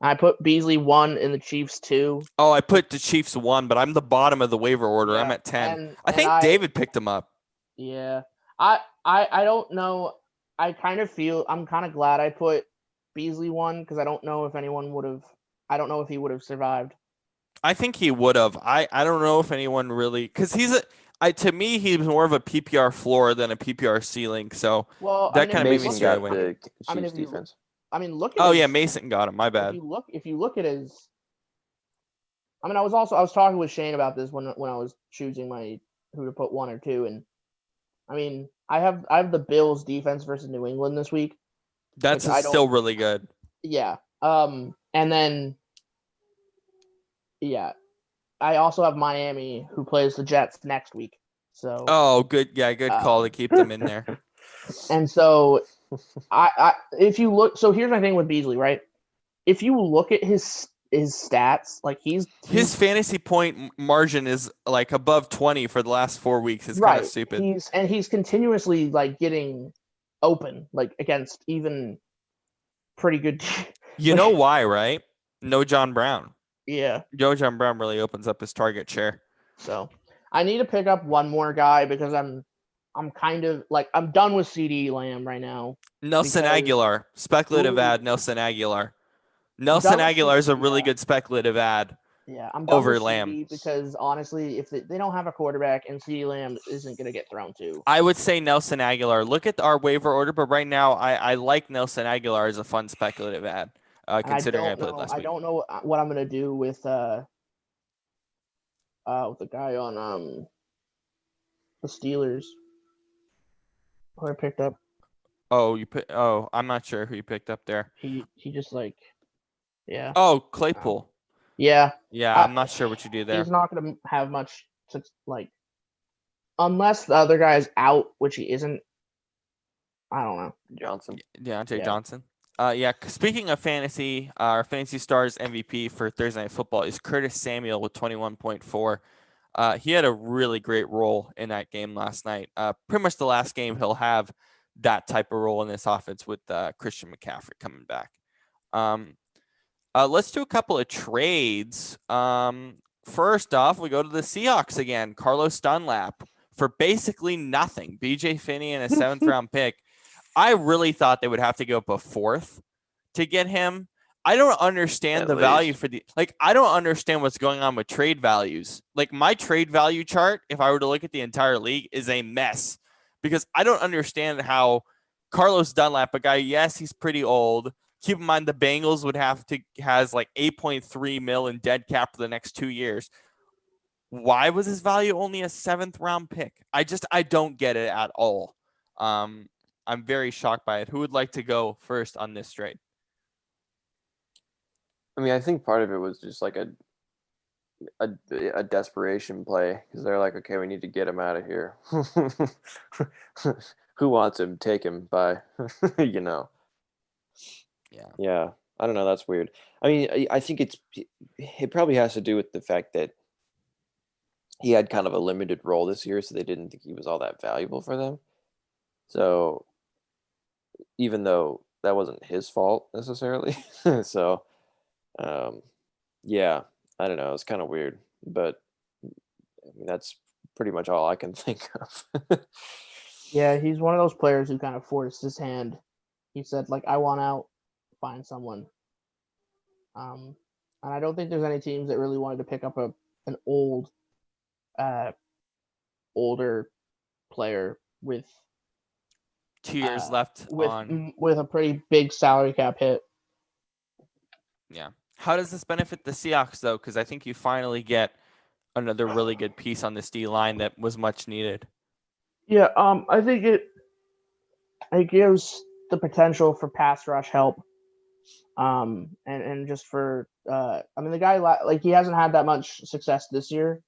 I put Beasley 1 in the Chiefs 2. Oh, I put the Chiefs 1, but I'm the bottom of the waiver order. I'm Yeah, at 10. and- I think and David picked him up. Yeah. I don't know. I kind of feel I'm kind of glad I put Beasley 1 because I don't know if anyone would have. I don't know if he would have survived. I think he would have. I don't know if anyone really, because to me he's more of a PPR floor than a PPR ceiling. So Well, that kind of made me Mason stay got away. the I mean, Chiefs if you- defense. Look at. Oh his, yeah, Mason got him. My If bad. you look at his. I was talking with Shane about this when I was choosing who to put 1 or 2, and I have the Bills defense versus New England this week. That's which I don't- still really good. Yeah. And then. Yeah, I also have Miami who plays the Jets next week. So. Oh, good. Yeah, good call to keep them in there. And so, if you look, so here's my thing with Beasley, right? If you look at his stats, like His fantasy point margin is like above 20 for the last 4 weeks. It's kind right, of stupid. he's continuously like getting open, like against even pretty good. You know why, right? No John Brown. Yeah. No John Brown really opens up his target share. So I need to pick up one more guy because I'm kind of like I'm done with CD Lamb right now. Nelson Because- Aguilar, speculative Ooh. ad. Nelson Aguilar. done Nelson with Aguilar is a really yeah. good speculative ad. Yeah, I'm done Over with Lamb. CD because honestly, if they don't have a quarterback and CD Lamb isn't going to get thrown to. I would say Nelson Aguilar. Look at our waiver order, but right now I like Nelson Aguilar as a fun speculative ad. And Considering I played last I week. don't know what I'm going to do with the guy on the Steelers who I picked up. Oh, I'm not sure who you picked up there. He just like yeah. Oh, Claypool. Yeah. Yeah, I'm not sure what you do there. He's not going to have much to like unless the other guy's out, which he isn't. I don't know. Johnson. Deontay Yeah. Johnson. Yeah. Speaking of fantasy, our fantasy stars MVP for Thursday Night Football is Curtis Samuel with 21.4. He had a really great role in that game last night. Pretty much the last game he'll have that type of role in this offense with Christian McCaffrey coming back. Let's do a couple of trades. First off, we go to the Seahawks again. Carlos Dunlap for basically nothing. BJ Finney and a 7th round pick. I really thought they would have to go up a 4th to get him. I don't understand At the value least. for I don't understand what's going on with trade values. Like my trade value chart, if I were to look at the entire league, is a mess because I don't understand how Carlos Dunlap, a guy, yes, he's pretty old. Keep in mind the Bengals has like 8.3 mil in dead cap for the next 2 years. Why was his value only a 7th round pick? I don't get it at all. I'm very shocked by it. Who would like to go first on this trade? I mean, I think part of it was just like a desperation play because they're like, okay, we need to get him out of here. Who wants him? Take him. Bye. you know. Yeah. I don't know. That's weird. I mean, I think it probably has to do with the fact that he had kind of a limited role this year, so they didn't think he was all that valuable for them. So even though that wasn't his fault necessarily, so yeah, I don't know. It's kind of weird, but I mean, that's pretty much all I can think of. Yeah, he's one of those players who kind of forced his hand. He said, like, I want out, find someone. And I don't think there's any teams that really wanted to pick up an older player with 2 years left on. with a pretty big salary cap hit. Yeah. How does this benefit the Seahawks though? Because I think you finally get another really good piece on this D line that was much needed. Yeah, I think it gives the potential for pass rush help. And just for I mean, the guy like he hasn't had that much success this year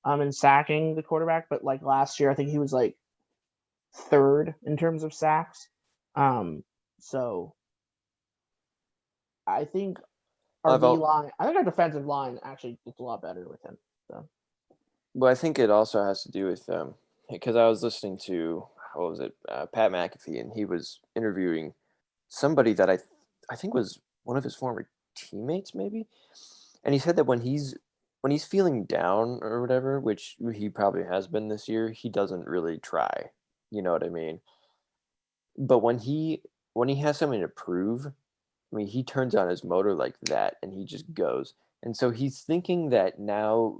in sacking the quarterback, but like last year I think he was like third in terms of sacks. So I think our defensive line actually gets a lot better with him. So Well, I think it also has to do with because I was listening to what was it, Pat McAfee, and he was interviewing somebody that I think was one of his former teammates, maybe, and he said that when he's feeling down or whatever, which he probably has been this year, he doesn't really try. You know what I mean? But when he has something to prove, I mean, he turns on his motor like that, and he just goes. And so he's thinking that now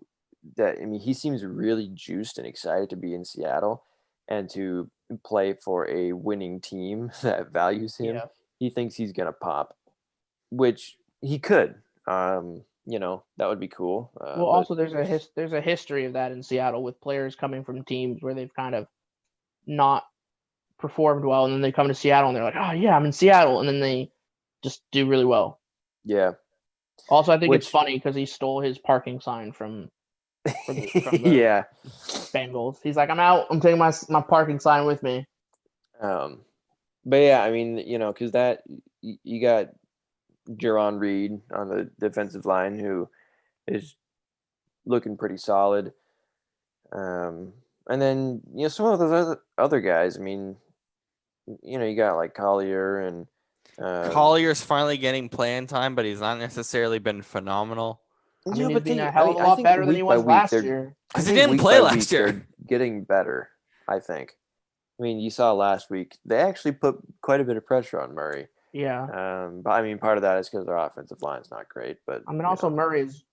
that, I mean, he seems really juiced and excited to be in Seattle and to play for a winning team that values him. yeah. He thinks he's gonna pop, which he could. That would be cool. Well, also there's a history of that in Seattle with players coming from teams where they've kind of not performed well, and then they come to Seattle and they're like, oh yeah, I'm in Seattle, and then they just do really well. Yeah. Also, I think it's funny because he stole his parking sign from the yeah. Bengals. He's like, I'm out. I'm taking my parking sign with me. But yeah, I mean, because that you got Jaron Reed on the defensive line who is looking pretty solid. And then some of those other guys. I mean, you got like Collier and Collier's finally getting playing time, but he's not necessarily been phenomenal. I mean, he's been a hell of a lot better than he was last year. Because he didn't play last year. They're getting better, I think. I mean, you saw last week, they actually put quite a bit of pressure on Murray. Yeah. But I mean, part of that is because their offensive line is not great. But I mean, also Murray's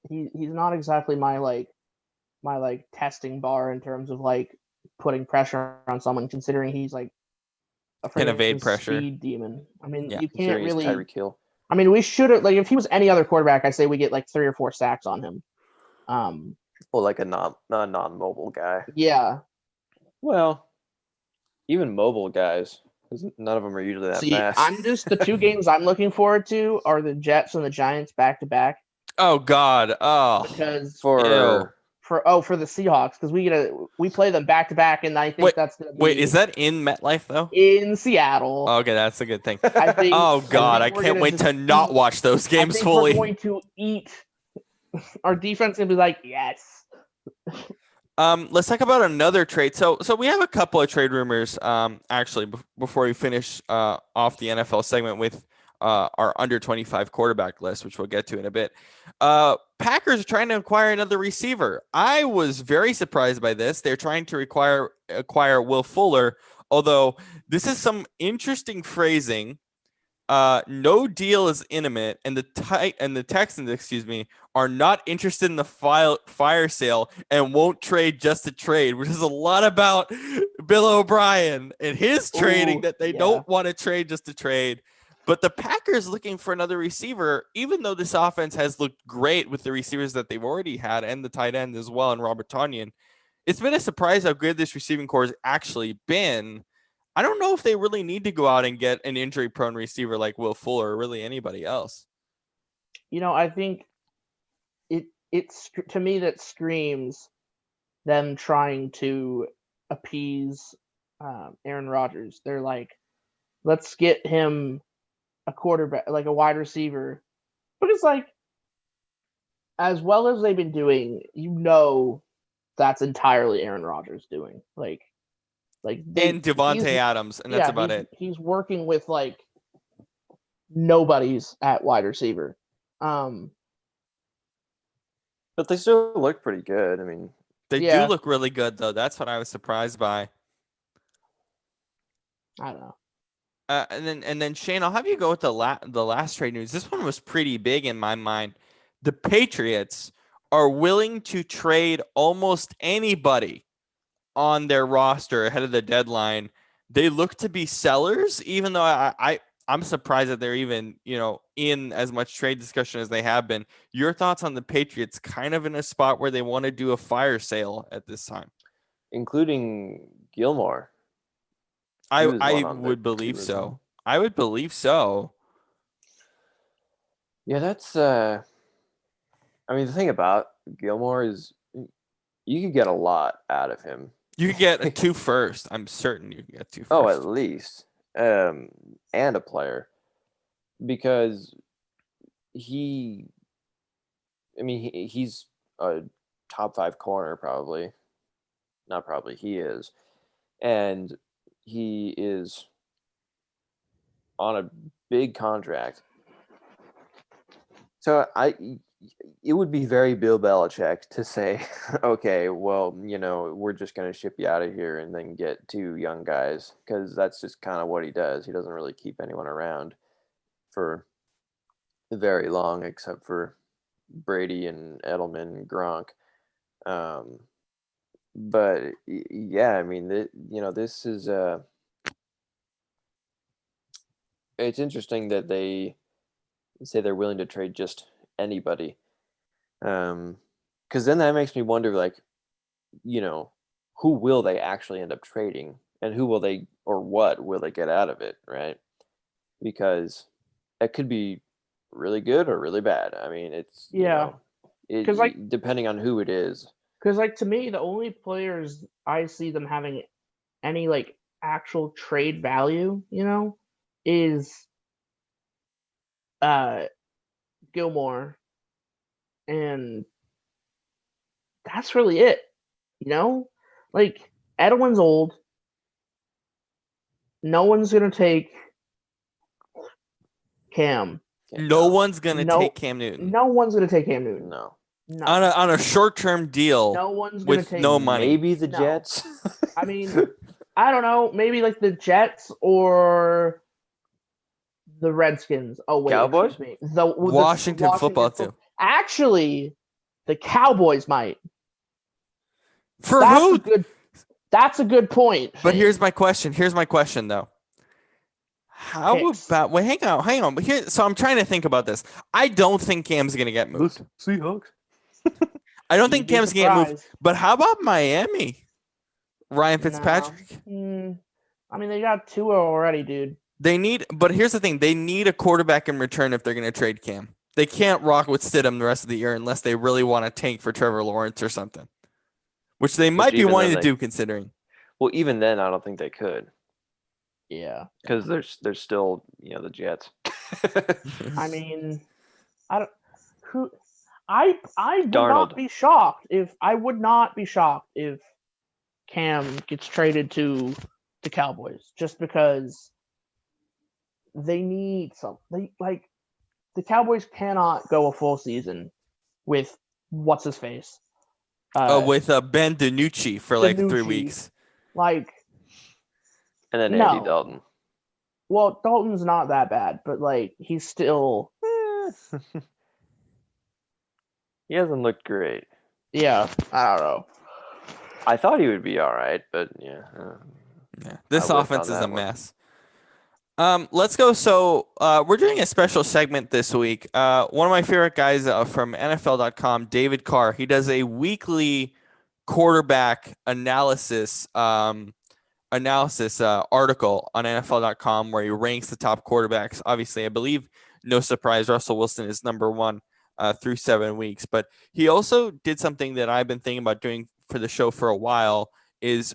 he's not exactly my testing bar in terms of like putting pressure on someone, considering he's like can evade pressure. Speed demon. I mean, yeah, you can't really. Tyreek Hill. I mean, we should have if he was any other quarterback, I'd say we get like 3 or 4 sacks on him. Well, like a non-mobile guy. Yeah. Well, even mobile guys, because none of them are usually that fast. I'm just the 2 games I'm looking forward to are the Jets and the Giants back to back. Oh God! Oh, because for the Seahawks, because we play them back to back, and I think that's gonna be. Wait, is that in MetLife though? In Seattle. Okay, that's a good thing. I think. Oh God, I can't wait to not watch those games fully. We're going to eat. Our defense gonna be like, yes. Let's talk about another trade. So we have a couple of trade rumors. Actually, before we finish off the NFL segment with our under 25 quarterback list, which we'll get to in a bit. Packers are trying to acquire another receiver. I was very surprised by this. They're trying to acquire Will Fuller, although this is some interesting phrasing. No deal is imminent, and the Texans, are not interested in the fire sale and won't trade just to trade, which is a lot about Bill O'Brien and his trading that they don't want to trade just to trade. But the Packers looking for another receiver, even though this offense has looked great with the receivers that they've already had and the tight end as well, and Robert Tonyan. It's been a surprise how good this receiving core has actually been. I don't know if they really need to go out and get an injury-prone receiver like Will Fuller or really anybody else. I think it's to me that screams them trying to appease Aaron Rodgers. They're like, let's get him a quarterback, like a wide receiver. But it's like, as well as they've been doing, that's entirely Aaron Rodgers doing. And Devontae Adams, and that's about it. He's working with like nobody's at wide receiver. But they still look pretty good. I mean, they do look really good, though. That's what I was surprised by. I don't know. And then Shane, I'll have you go with the last trade news. This one was pretty big in my mind. The Patriots are willing to trade almost anybody on their roster ahead of the deadline. They look to be sellers, even though I'm surprised that they're even, in as much trade discussion as they have been. Your thoughts on the Patriots kind of in a spot where they want to do a fire sale at this time? Including Gilmore. I would believe so. I would believe so. Yeah, that's. I mean, the thing about Gilmore is you could get a lot out of him. You could get a 2 first. I'm certain you can get 2 Oh, first. at least, and a player, because he. I mean, he's a top 5 corner, probably. Not probably, he is, and he is on a big contract. So it would be very Bill Belichick to say, okay, well, we're just going to ship you out of here and then get 2 young guys, because that's just kind of what he does. He doesn't really keep anyone around for very long, except for Brady and Edelman and Gronk. But yeah, I mean, this is it's interesting that they say they're willing to trade just anybody. Because then that makes me wonder, like, who will they actually end up trading, and who will they, or what will they get out of it, right? Because it could be really good or really bad. I mean, it's Yeah. it, 'Cause, like- depending on who it is. Because, like, to me, the only players I see them having any, like, actual trade value, is Gilmore, and that's really it. Like, Edelman's old. No one's gonna take Cam. No one's gonna No- take Cam Newton No one's gonna take Cam Newton. No. No. on a short-term deal No one's gonna with take no money. Maybe the No. Jets. I mean, I don't know. Maybe like the Jets or the Redskins. Oh wait, Cowboys? excuse me. The Washington football fo- team. Actually, the Cowboys might. For That's who? a good. That's a good point. But Shane. here's my question. though. How Picks. about? Well, hang on. But here, so I'm trying to think about this. I don't think Cam's gonna get moved. Seahawks. I don't You'd think be Cam's gonna get moved. surprised. But how about Miami? Ryan Fitzpatrick. No. I mean, they got Tua already, dude. But here's the thing: they need a quarterback in return if they're going to trade Cam. They can't rock with Stidham the rest of the year unless they really want to tank for Trevor Lawrence or something, which they might be even wanting then to do considering. Well, even then, I don't think they could, Yeah. because there's still the Jets. I mean, I don't. Who? I would Darnold. not be shocked if Cam gets traded to the Cowboys, just because they need some. The Cowboys cannot go a full season with what's his face. With Ben DiNucci for like 3 DiNucci. weeks. Like, And then No. Andy Dalton. well, Dalton's not that bad, but like he's still. He hasn't looked great. Yeah, I don't know. I thought he would be all right, but yeah. Yeah, this I whiffed offense on is that a one. mess. Let's go. So we're doing a special segment this week. One of my favorite guys from NFL.com, David Carr, he does a weekly quarterback analysis article on NFL.com where he ranks the top quarterbacks. Obviously, I believe, no surprise, Russell Wilson is number 1 through 7 weeks. But he also did something that I've been thinking about doing for the show for a while, is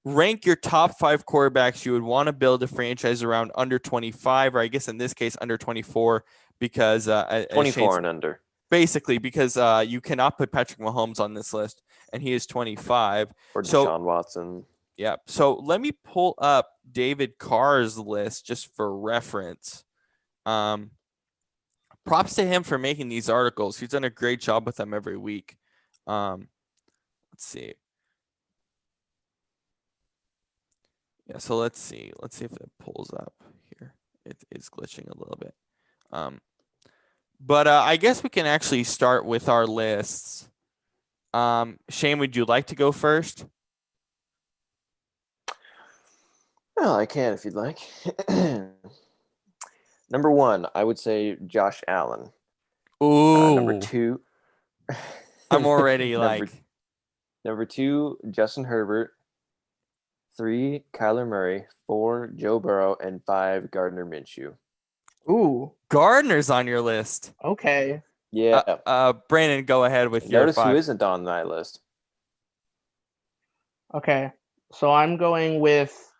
rank your top 5 quarterbacks you would want to build a franchise around under 25, or I guess in this case under 24, because 24 and under. Basically, because you cannot put Patrick Mahomes on this list, and he is 25. Or So- Deshaun Watson. Yeah. So let me pull up David Carr's list just for reference. Props to him for making these articles. He's done a great job with them every week. Let's see. Yeah, so let's see. Let's see if it pulls up here. It is glitching a little bit. But I guess we can actually start with our lists. Shane, would you like to go first? Well, I can if you'd like. Number 1, I would say Josh Allen. Ooh. Number 2. I'm already like. Number 2, Justin Herbert. 3, Kyler Murray. 4, Joe Burrow. And 5, Gardner Minshew. Ooh, Gardner's on your list. okay. Yeah. Brandon, go ahead with your Notice who 5. isn't on my list. Okay. So I'm going with.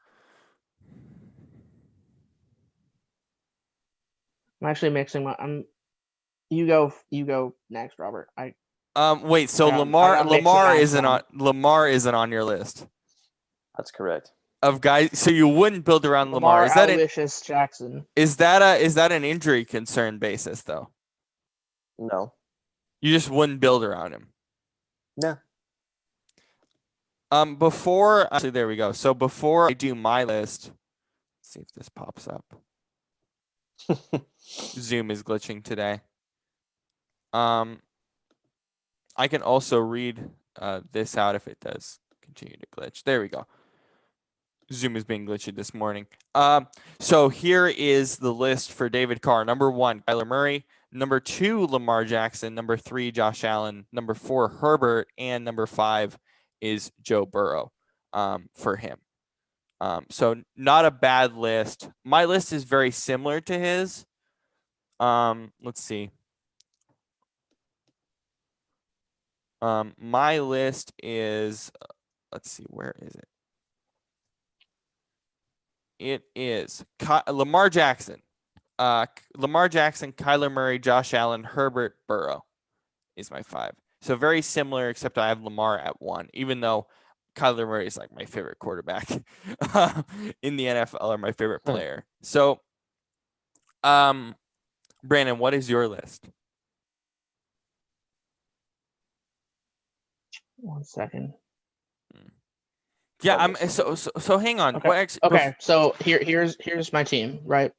I'm actually mixing my. You go next, Robert. Wait, so I got mixed match Lamar isn't on your list That's correct. of guys. So you wouldn't build around Lamar. Lamar Aloysius Jackson. Is that an injury concern basis though? No. You just wouldn't build around him. No. Actually, there we go. So before I do my list, let's see if this pops up. Zoom is glitching today. I can also read this out if it does continue to glitch. There we go. Zoom is being glitchy this morning. So here is the list for David Carr. Number 1, Kyler Murray. Number 2, Lamar Jackson. Number 3, Josh Allen. Number 4, Herbert. And number 5 is Joe Burrow for him. So not a bad list. My list is very similar to his. Let's see. My list is, let's see, where is it? It is Lamar Jackson, Kyler Murray, Josh Allen, Herbert, Burrow is my 5. So very similar, except I have Lamar at 1, even though Kyler Murray is like my favorite quarterback in the NFL or my favorite player. So, Brandon, what is your list? 1 second. Yeah, so hang on. Okay. Okay. So here's my team, right?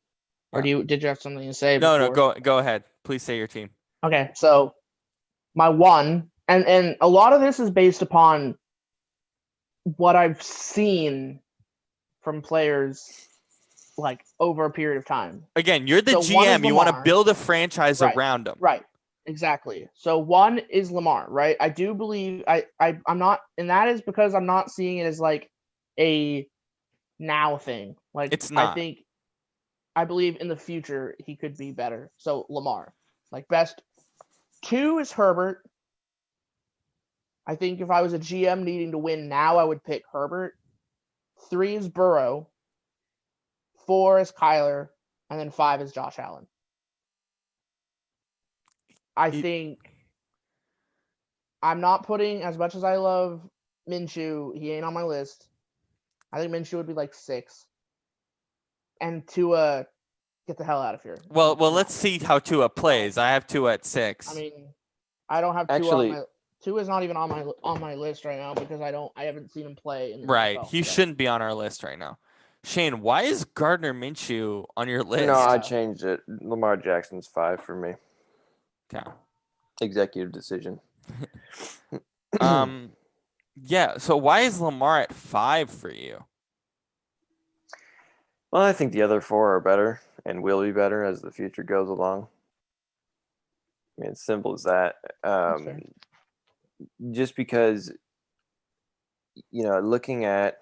Or did you have something to say? No, go ahead. Please say your team. Okay, so my 1, and a lot of this is based upon what I've seen from players like over a period of time. Again, you're the GM. You want to build a franchise around them. Right. Exactly. So 1 is Lamar, right? I do believe I'm not, and that is because I'm not seeing it as like a now thing. Like it's not. I believe in the future he could be better. So Lamar, like best. 2 is Herbert. I think if I was a GM needing to win now, I would pick Herbert. 3 is Burrow. 4 is Kyler, and then 5 is Josh Allen. I think I'm not putting, as much as I love Minshew, he ain't on my list. I think Minshew would be like 6. And Tua, get the hell out of here. Well, let's see how Tua plays. I have Tua at 6. I mean, I don't have Tua on my. Tua is not even on my list right now because I haven't seen him play. Right, NFL, he shouldn't be on our list right now. Shane, why is Gardner Minshew on your list? No, I changed it. Lamar Jackson's 5 for me. Yeah. Executive decision. Yeah. So why is Lamar at 5 for you? Well, I think the other 4 are better and will be better as the future goes along. I mean, it's simple as that. Just because, you're looking at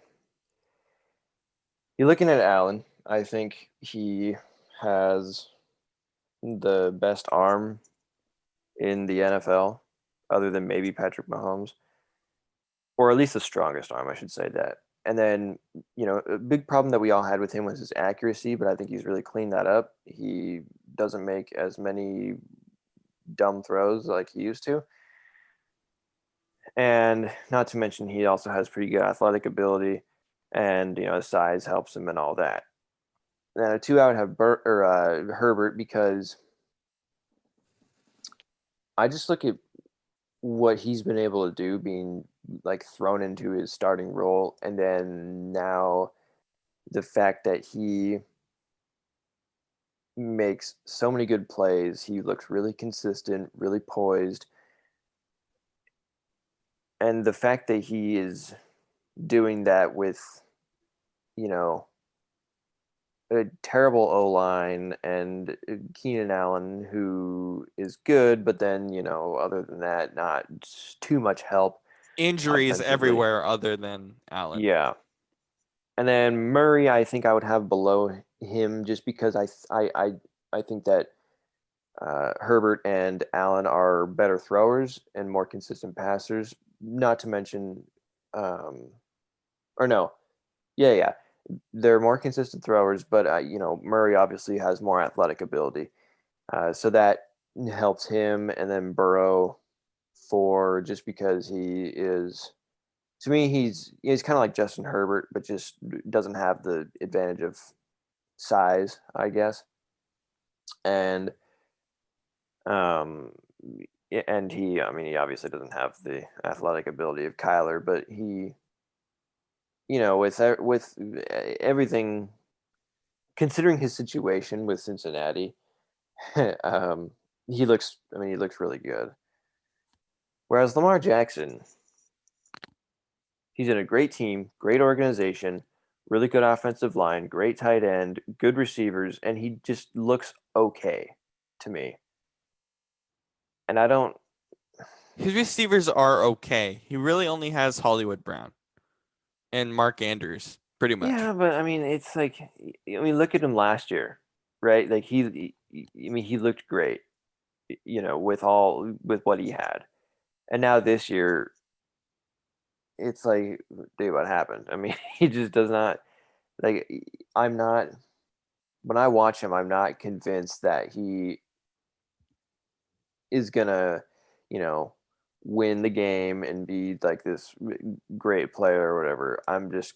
Allen, I think he has the best arm in the NFL, other than maybe Patrick Mahomes, or at least the strongest arm, I should say that. And then, a big problem that we all had with him was his accuracy, but I think he's really cleaned that up. He doesn't make as many dumb throws like he used to. And not to mention, he also has pretty good athletic ability, and, his size helps him and all that. And then at 2, I would have Herbert, because I just look at what he's been able to do being like thrown into his starting role. And then now the fact that he makes so many good plays, he looks really consistent, really poised. And the fact that he is doing that with, a terrible O-line and Keenan Allen, who is good, but then, other than that, not too much help. Injuries everywhere other than Allen. Yeah. And then Murray, I think I would have below him just because I think that Herbert and Allen are better throwers and more consistent passers. Not to mention, or no, yeah, they're more consistent throwers, but Murray obviously has more athletic ability, so that helps him. And then Burrow, for just because he is, to me, he's kind of like Justin Herbert, but just doesn't have the advantage of size, I guess. And um, and he obviously doesn't have the athletic ability of Kyler, but he, with everything, considering his situation with Cincinnati, um, he looks. I mean, he looks really good. Whereas Lamar Jackson, he's in a great team, great organization, really good offensive line, great tight end, good receivers, and he just looks okay to me. And I don't. His receivers are okay. He really only has Hollywood Brown and Mark Andrews, pretty much. Yeah, but I mean, it's like, look at him last year, right? Like he looked great, with what he had, and now this year, it's like, dude, what happened? I mean, he just does not, like. I'm not, when I watch him, I'm not convinced that he is gonna, you know, win the game and be like this great player or whatever. I'm just,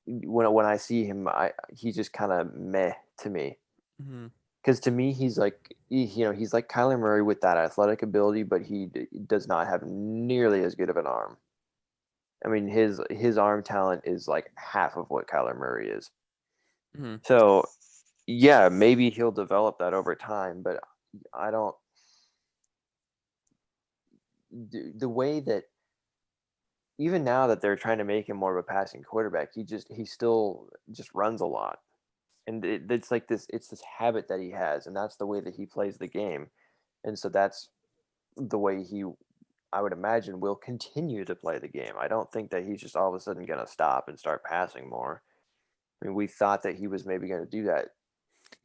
when I see him, he's just kind of meh to me. Mm-hmm. Because to me, he's like, he's like Kyler Murray with that athletic ability, but he does not have nearly as good of an arm. I mean, his arm talent is like half of what Kyler Murray is. Mm-hmm. So, yeah, maybe he'll develop that over time, but I don't. The way that, even now that they're trying to make him more of a passing quarterback, he still just runs a lot, and it's like this habit that he has, and that's the way that he plays the game, and so that's the way he, I would imagine, will continue to play the game. I don't think that he's just all of a sudden going to stop and start passing more. I mean, we thought that he was maybe going to do that.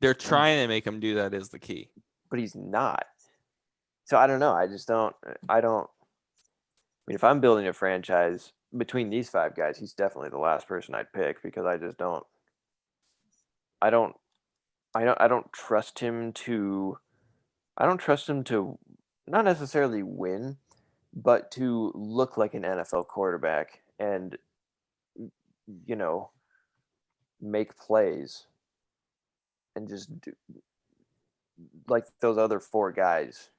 They're trying to make him do that is the key. But he's not. So I don't know. I mean, if I'm building a franchise between these five guys, he's definitely the last person I'd pick, because I don't, I don't trust him to, not necessarily win, but to look like an NFL quarterback and, you know, make plays and just do like those other four guys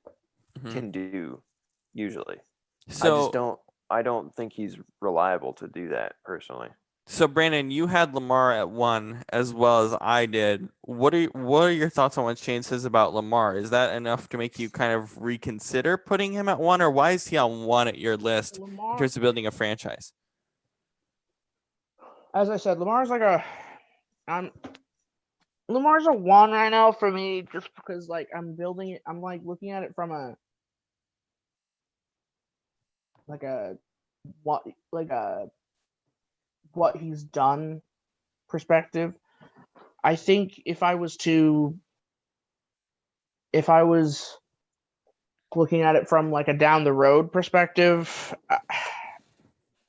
can do usually. So I don't think he's reliable to do that personally. So Brandon, you had Lamar at 1 as well as I did. What are your thoughts on what Shane says about Lamar? Is that enough to make you kind of reconsider putting him at 1, or why is he on 1 at your list in Lamar, terms of building a franchise? as I said, Lamar's Lamar's a 1 right now for me, just because like I'm building it. I'm like looking at it from a what he's done perspective. I think if I was looking at it from like a down the road perspective,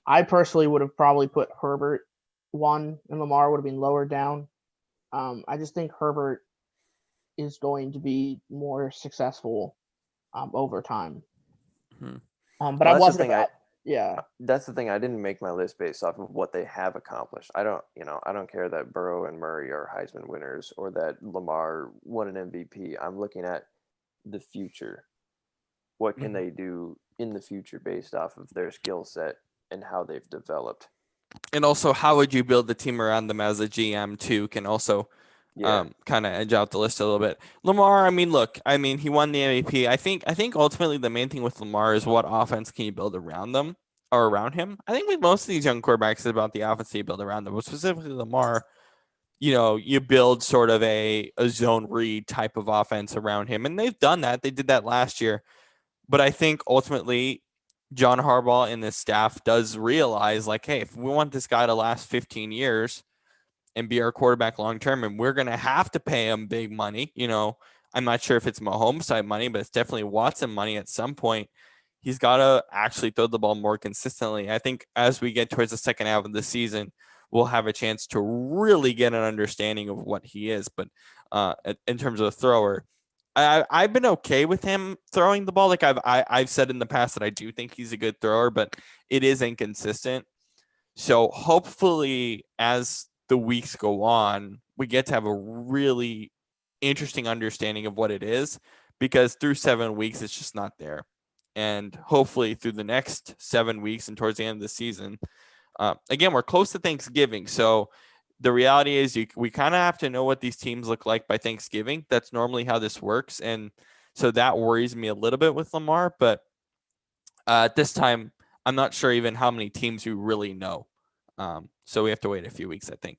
I personally would have probably put Herbert 1 and Lamar would have been lower down. I just think Herbert is going to be more successful over time. But I wasn't about. Yeah, that's the thing. I didn't make my list based off of what they have accomplished. I don't care that Burrow and Murray are Heisman winners or that Lamar won an MVP. I'm looking at the future. What can they do in the future based off of their skill set and how they've developed? And also, how would you build the team around them as a GM too? Can also kind of edge out the list a little bit. Lamar, I mean, look, he won the MVP. I think ultimately the main thing with Lamar is what offense can you build around them or around him. I think with most of these young quarterbacks, it's about the offense you build around them. But specifically Lamar, you build sort of a zone read type of offense around him, and they've done that. They did that last year. But I think ultimately John Harbaugh and this staff does realize, like, hey, if we want this guy to last 15 years, and be our quarterback long term, and we're going to have to pay him big money. I'm not sure if it's Mahomes side money, but it's definitely Watson money at some point. He's got to actually throw the ball more consistently. I think as we get towards the second half of the season, we'll have a chance to really get an understanding of what he is. But in terms of a thrower, I've been okay with him throwing the ball. Like I've said in the past that I do think he's a good thrower, but it is inconsistent. So hopefully, as the weeks go on, we get to have a really interesting understanding of what it is, because through 7 weeks, it's just not there. And hopefully through the next 7 weeks and towards the end of the season, again, we're close to Thanksgiving. So the reality is we kind of have to know what these teams look like by Thanksgiving. That's normally how this works. And so that worries me a little bit with Lamar. But at this time, I'm not sure even how many teams we really know. So we have to wait a few weeks, I think.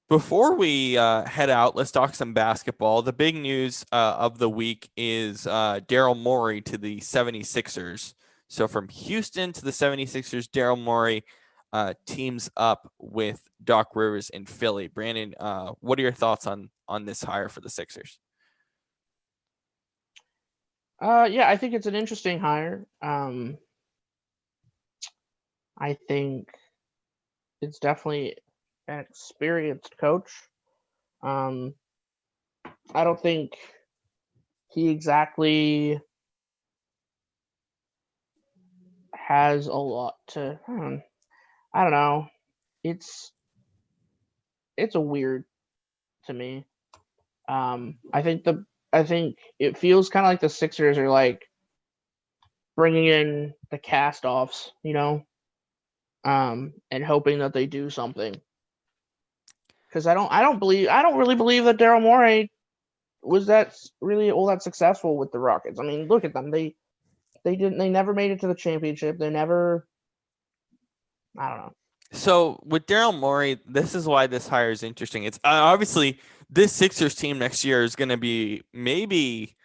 Before we head out, let's talk some basketball. The big news of the week is Daryl Morey to the 76ers. So from Houston to the 76ers, Daryl Morey teams up with Doc Rivers in Philly. Brandon, what are your thoughts on this hire for the Sixers? Yeah, I think it's an interesting hire. I think it's definitely an experienced coach. I don't think he exactly has a lot to. I don't know. It's a weird to me. I think it feels kind of like the Sixers are like bringing in the cast-offs, and hoping that they do something. Because I don't really believe that Daryl Morey was that really all that successful with the Rockets. I mean, look at them. They never made it to the championship. They never. I don't know. So with Daryl Morey, this is why this hire is interesting. It's obviously this Sixers team next year is going to be maybe,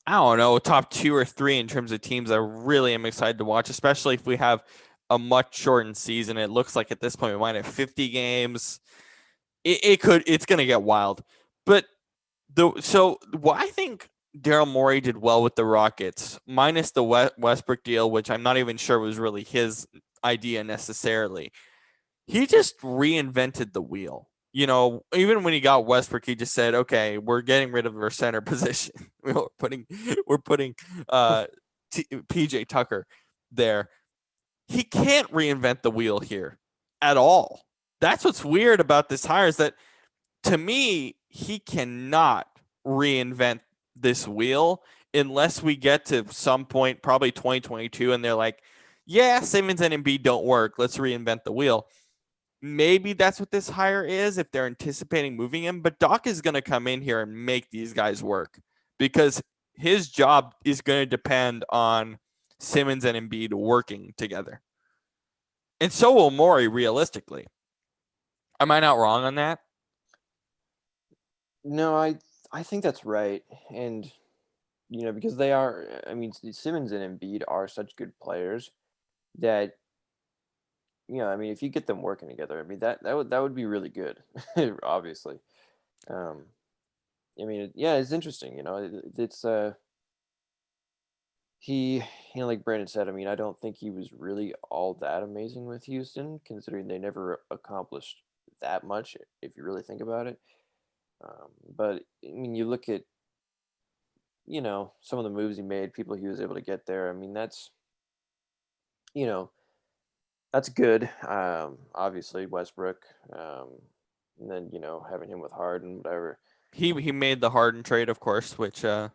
I don't know, top 2 or 3 in terms of teams I really am excited to watch, especially if we have a much shortened season. It looks like at this point we might have 50 games. It's going to get wild. But so what I think Daryl Morey did well with the Rockets, minus the Westbrook deal, which I'm not even sure was really his idea necessarily. He just reinvented the wheel. Even when he got Westbrook, he just said, "Okay, we're getting rid of our center position. we're putting PJ Tucker there." He can't reinvent the wheel here at all. That's what's weird about this hire, is that to me, he cannot reinvent this wheel unless we get to some point, probably 2022, and they're like, yeah, Simmons and Embiid don't work. Let's reinvent the wheel. Maybe that's what this hire is if they're anticipating moving him. But Doc is going to come in here and make these guys work, because his job is going to depend on Simmons and Embiid working together. And so will Morey, realistically. Am I not wrong on that? No, I think that's right. And because they are, I mean, Simmons and Embiid are such good players that, I mean, if you get them working together, I mean, that would be really good, obviously. I mean, yeah, it's interesting. It's he, like Brandon said, I mean, I don't think he was really all that amazing with Houston, considering they never accomplished that much, if you really think about it. But I mean, you look at some of the moves he made, people he was able to get there. I mean, that's that's good. Obviously Westbrook, and then having him with Harden, whatever. He made the Harden trade, of course, which is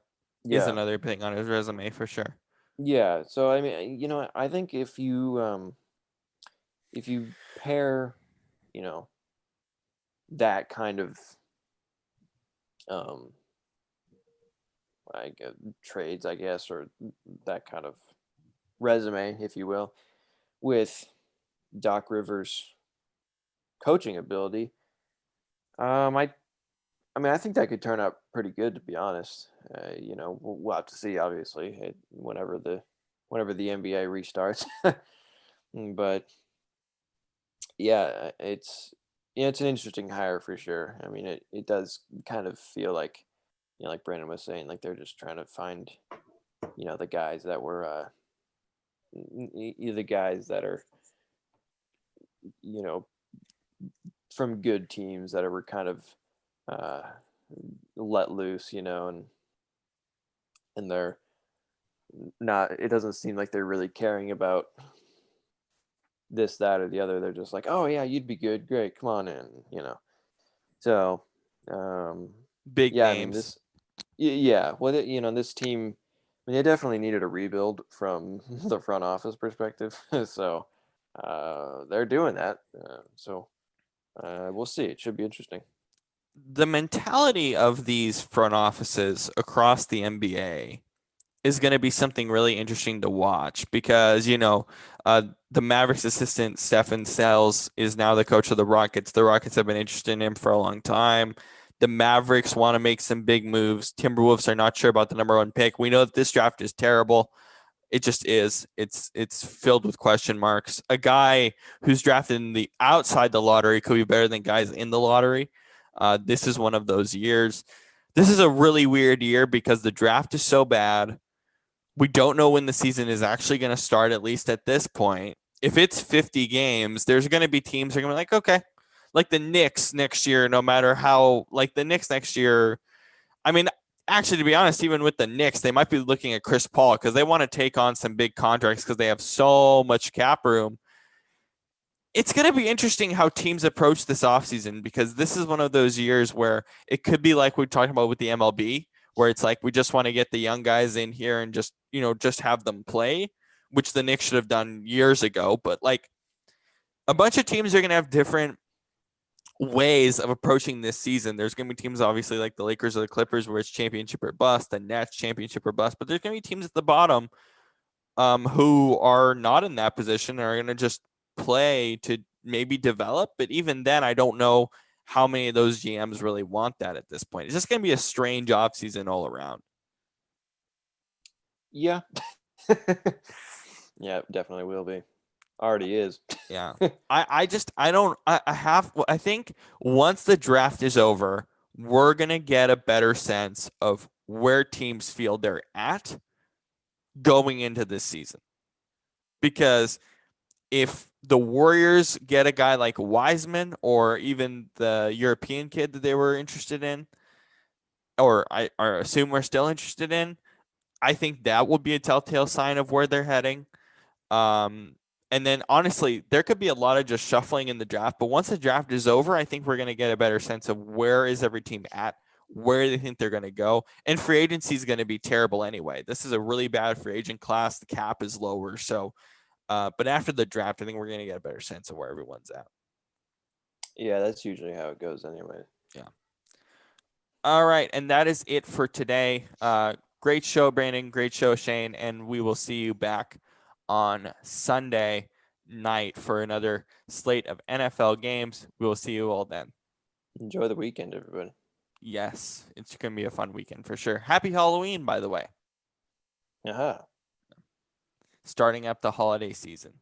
Yeah, another thing on his resume for sure. yeah. So I mean, I think if you pair, that kind of um like trades, I guess, or that kind of resume, if you will, with Doc Rivers' coaching ability, I mean, I think that could turn out pretty good, to be honest. We'll have to see, obviously, whenever the NBA restarts. But Yeah, it's an interesting hire for sure. I mean, it does kind of feel like, like Brandon was saying, like they're just trying to find, the guys that were the guys that are, you know, from good teams that were kind of uh, let loose, and they're not. It doesn't seem like they're really caring about this, that, or the other. They're just like, oh yeah, you'd be good, great, come on in. So, Big yeah, I mean names. this, yeah. Well, this team, I mean, they definitely needed a rebuild from the front office perspective. So, they're doing that. We'll see. It should be interesting. The mentality of these front offices across the NBA is going to be something really interesting to watch because, the Mavericks assistant Stephen Sells is now the coach of the Rockets. The Rockets have been interested in him for a long time. The Mavericks want to make some big moves. Timberwolves are not sure about the number one pick. We know that this draft is terrible. It just is. It's filled with question marks. A guy who's drafted in the outside the lottery could be better than guys in the lottery. This is one of those years. This is a really weird year because the draft is so bad. We don't know when the season is actually going to start, at least at this point. If it's 50 games, there's going to be teams that are going to be like, okay, like the Knicks next year, no matter how, like the Knicks next year. I mean, actually, to be honest, even with the Knicks, they might be looking at Chris Paul because they want to take on some big contracts because they have so much cap room. It's going to be interesting how teams approach this offseason because this is one of those years where it could be like we talked about with the MLB, where it's like we just want to get the young guys in here and just have them play, which the Knicks should have done years ago. But like a bunch of teams are going to have different ways of approaching this season. There's going to be teams obviously like the Lakers or the Clippers where it's championship or bust, the Nets championship or bust, but there's going to be teams at the bottom who are not in that position and are going to just play to maybe develop. But even then, I don't know how many of those GMs really want that at this point. It's just going to be a strange offseason all around. Yeah. Yeah, it definitely will be. Already is. Yeah. I think once the draft is over, we're going to get a better sense of where teams feel they're at going into this season. Because if the Warriors get a guy like Wiseman or even the European kid that they were interested in, or I assume we're still interested in, I think that will be a telltale sign of where they're heading. And then honestly, there could be a lot of just shuffling in the draft, but once the draft is over, I think we're going to get a better sense of where is every team at, where they think they're going to go. And free agency is going to be terrible anyway. This is a really bad free agent class. The cap is lower. So, but after the draft, I think we're going to get a better sense of where everyone's at. Yeah, that's usually how it goes anyway. Yeah. All right. And that is it for today. Great show, Brandon. Great show, Shane. And we will see you back on Sunday night for another slate of NFL games. We will see you all then. Enjoy the weekend, everybody. Yes, it's going to be a fun weekend for sure. Happy Halloween, by the way. Aha. Starting up the holiday season.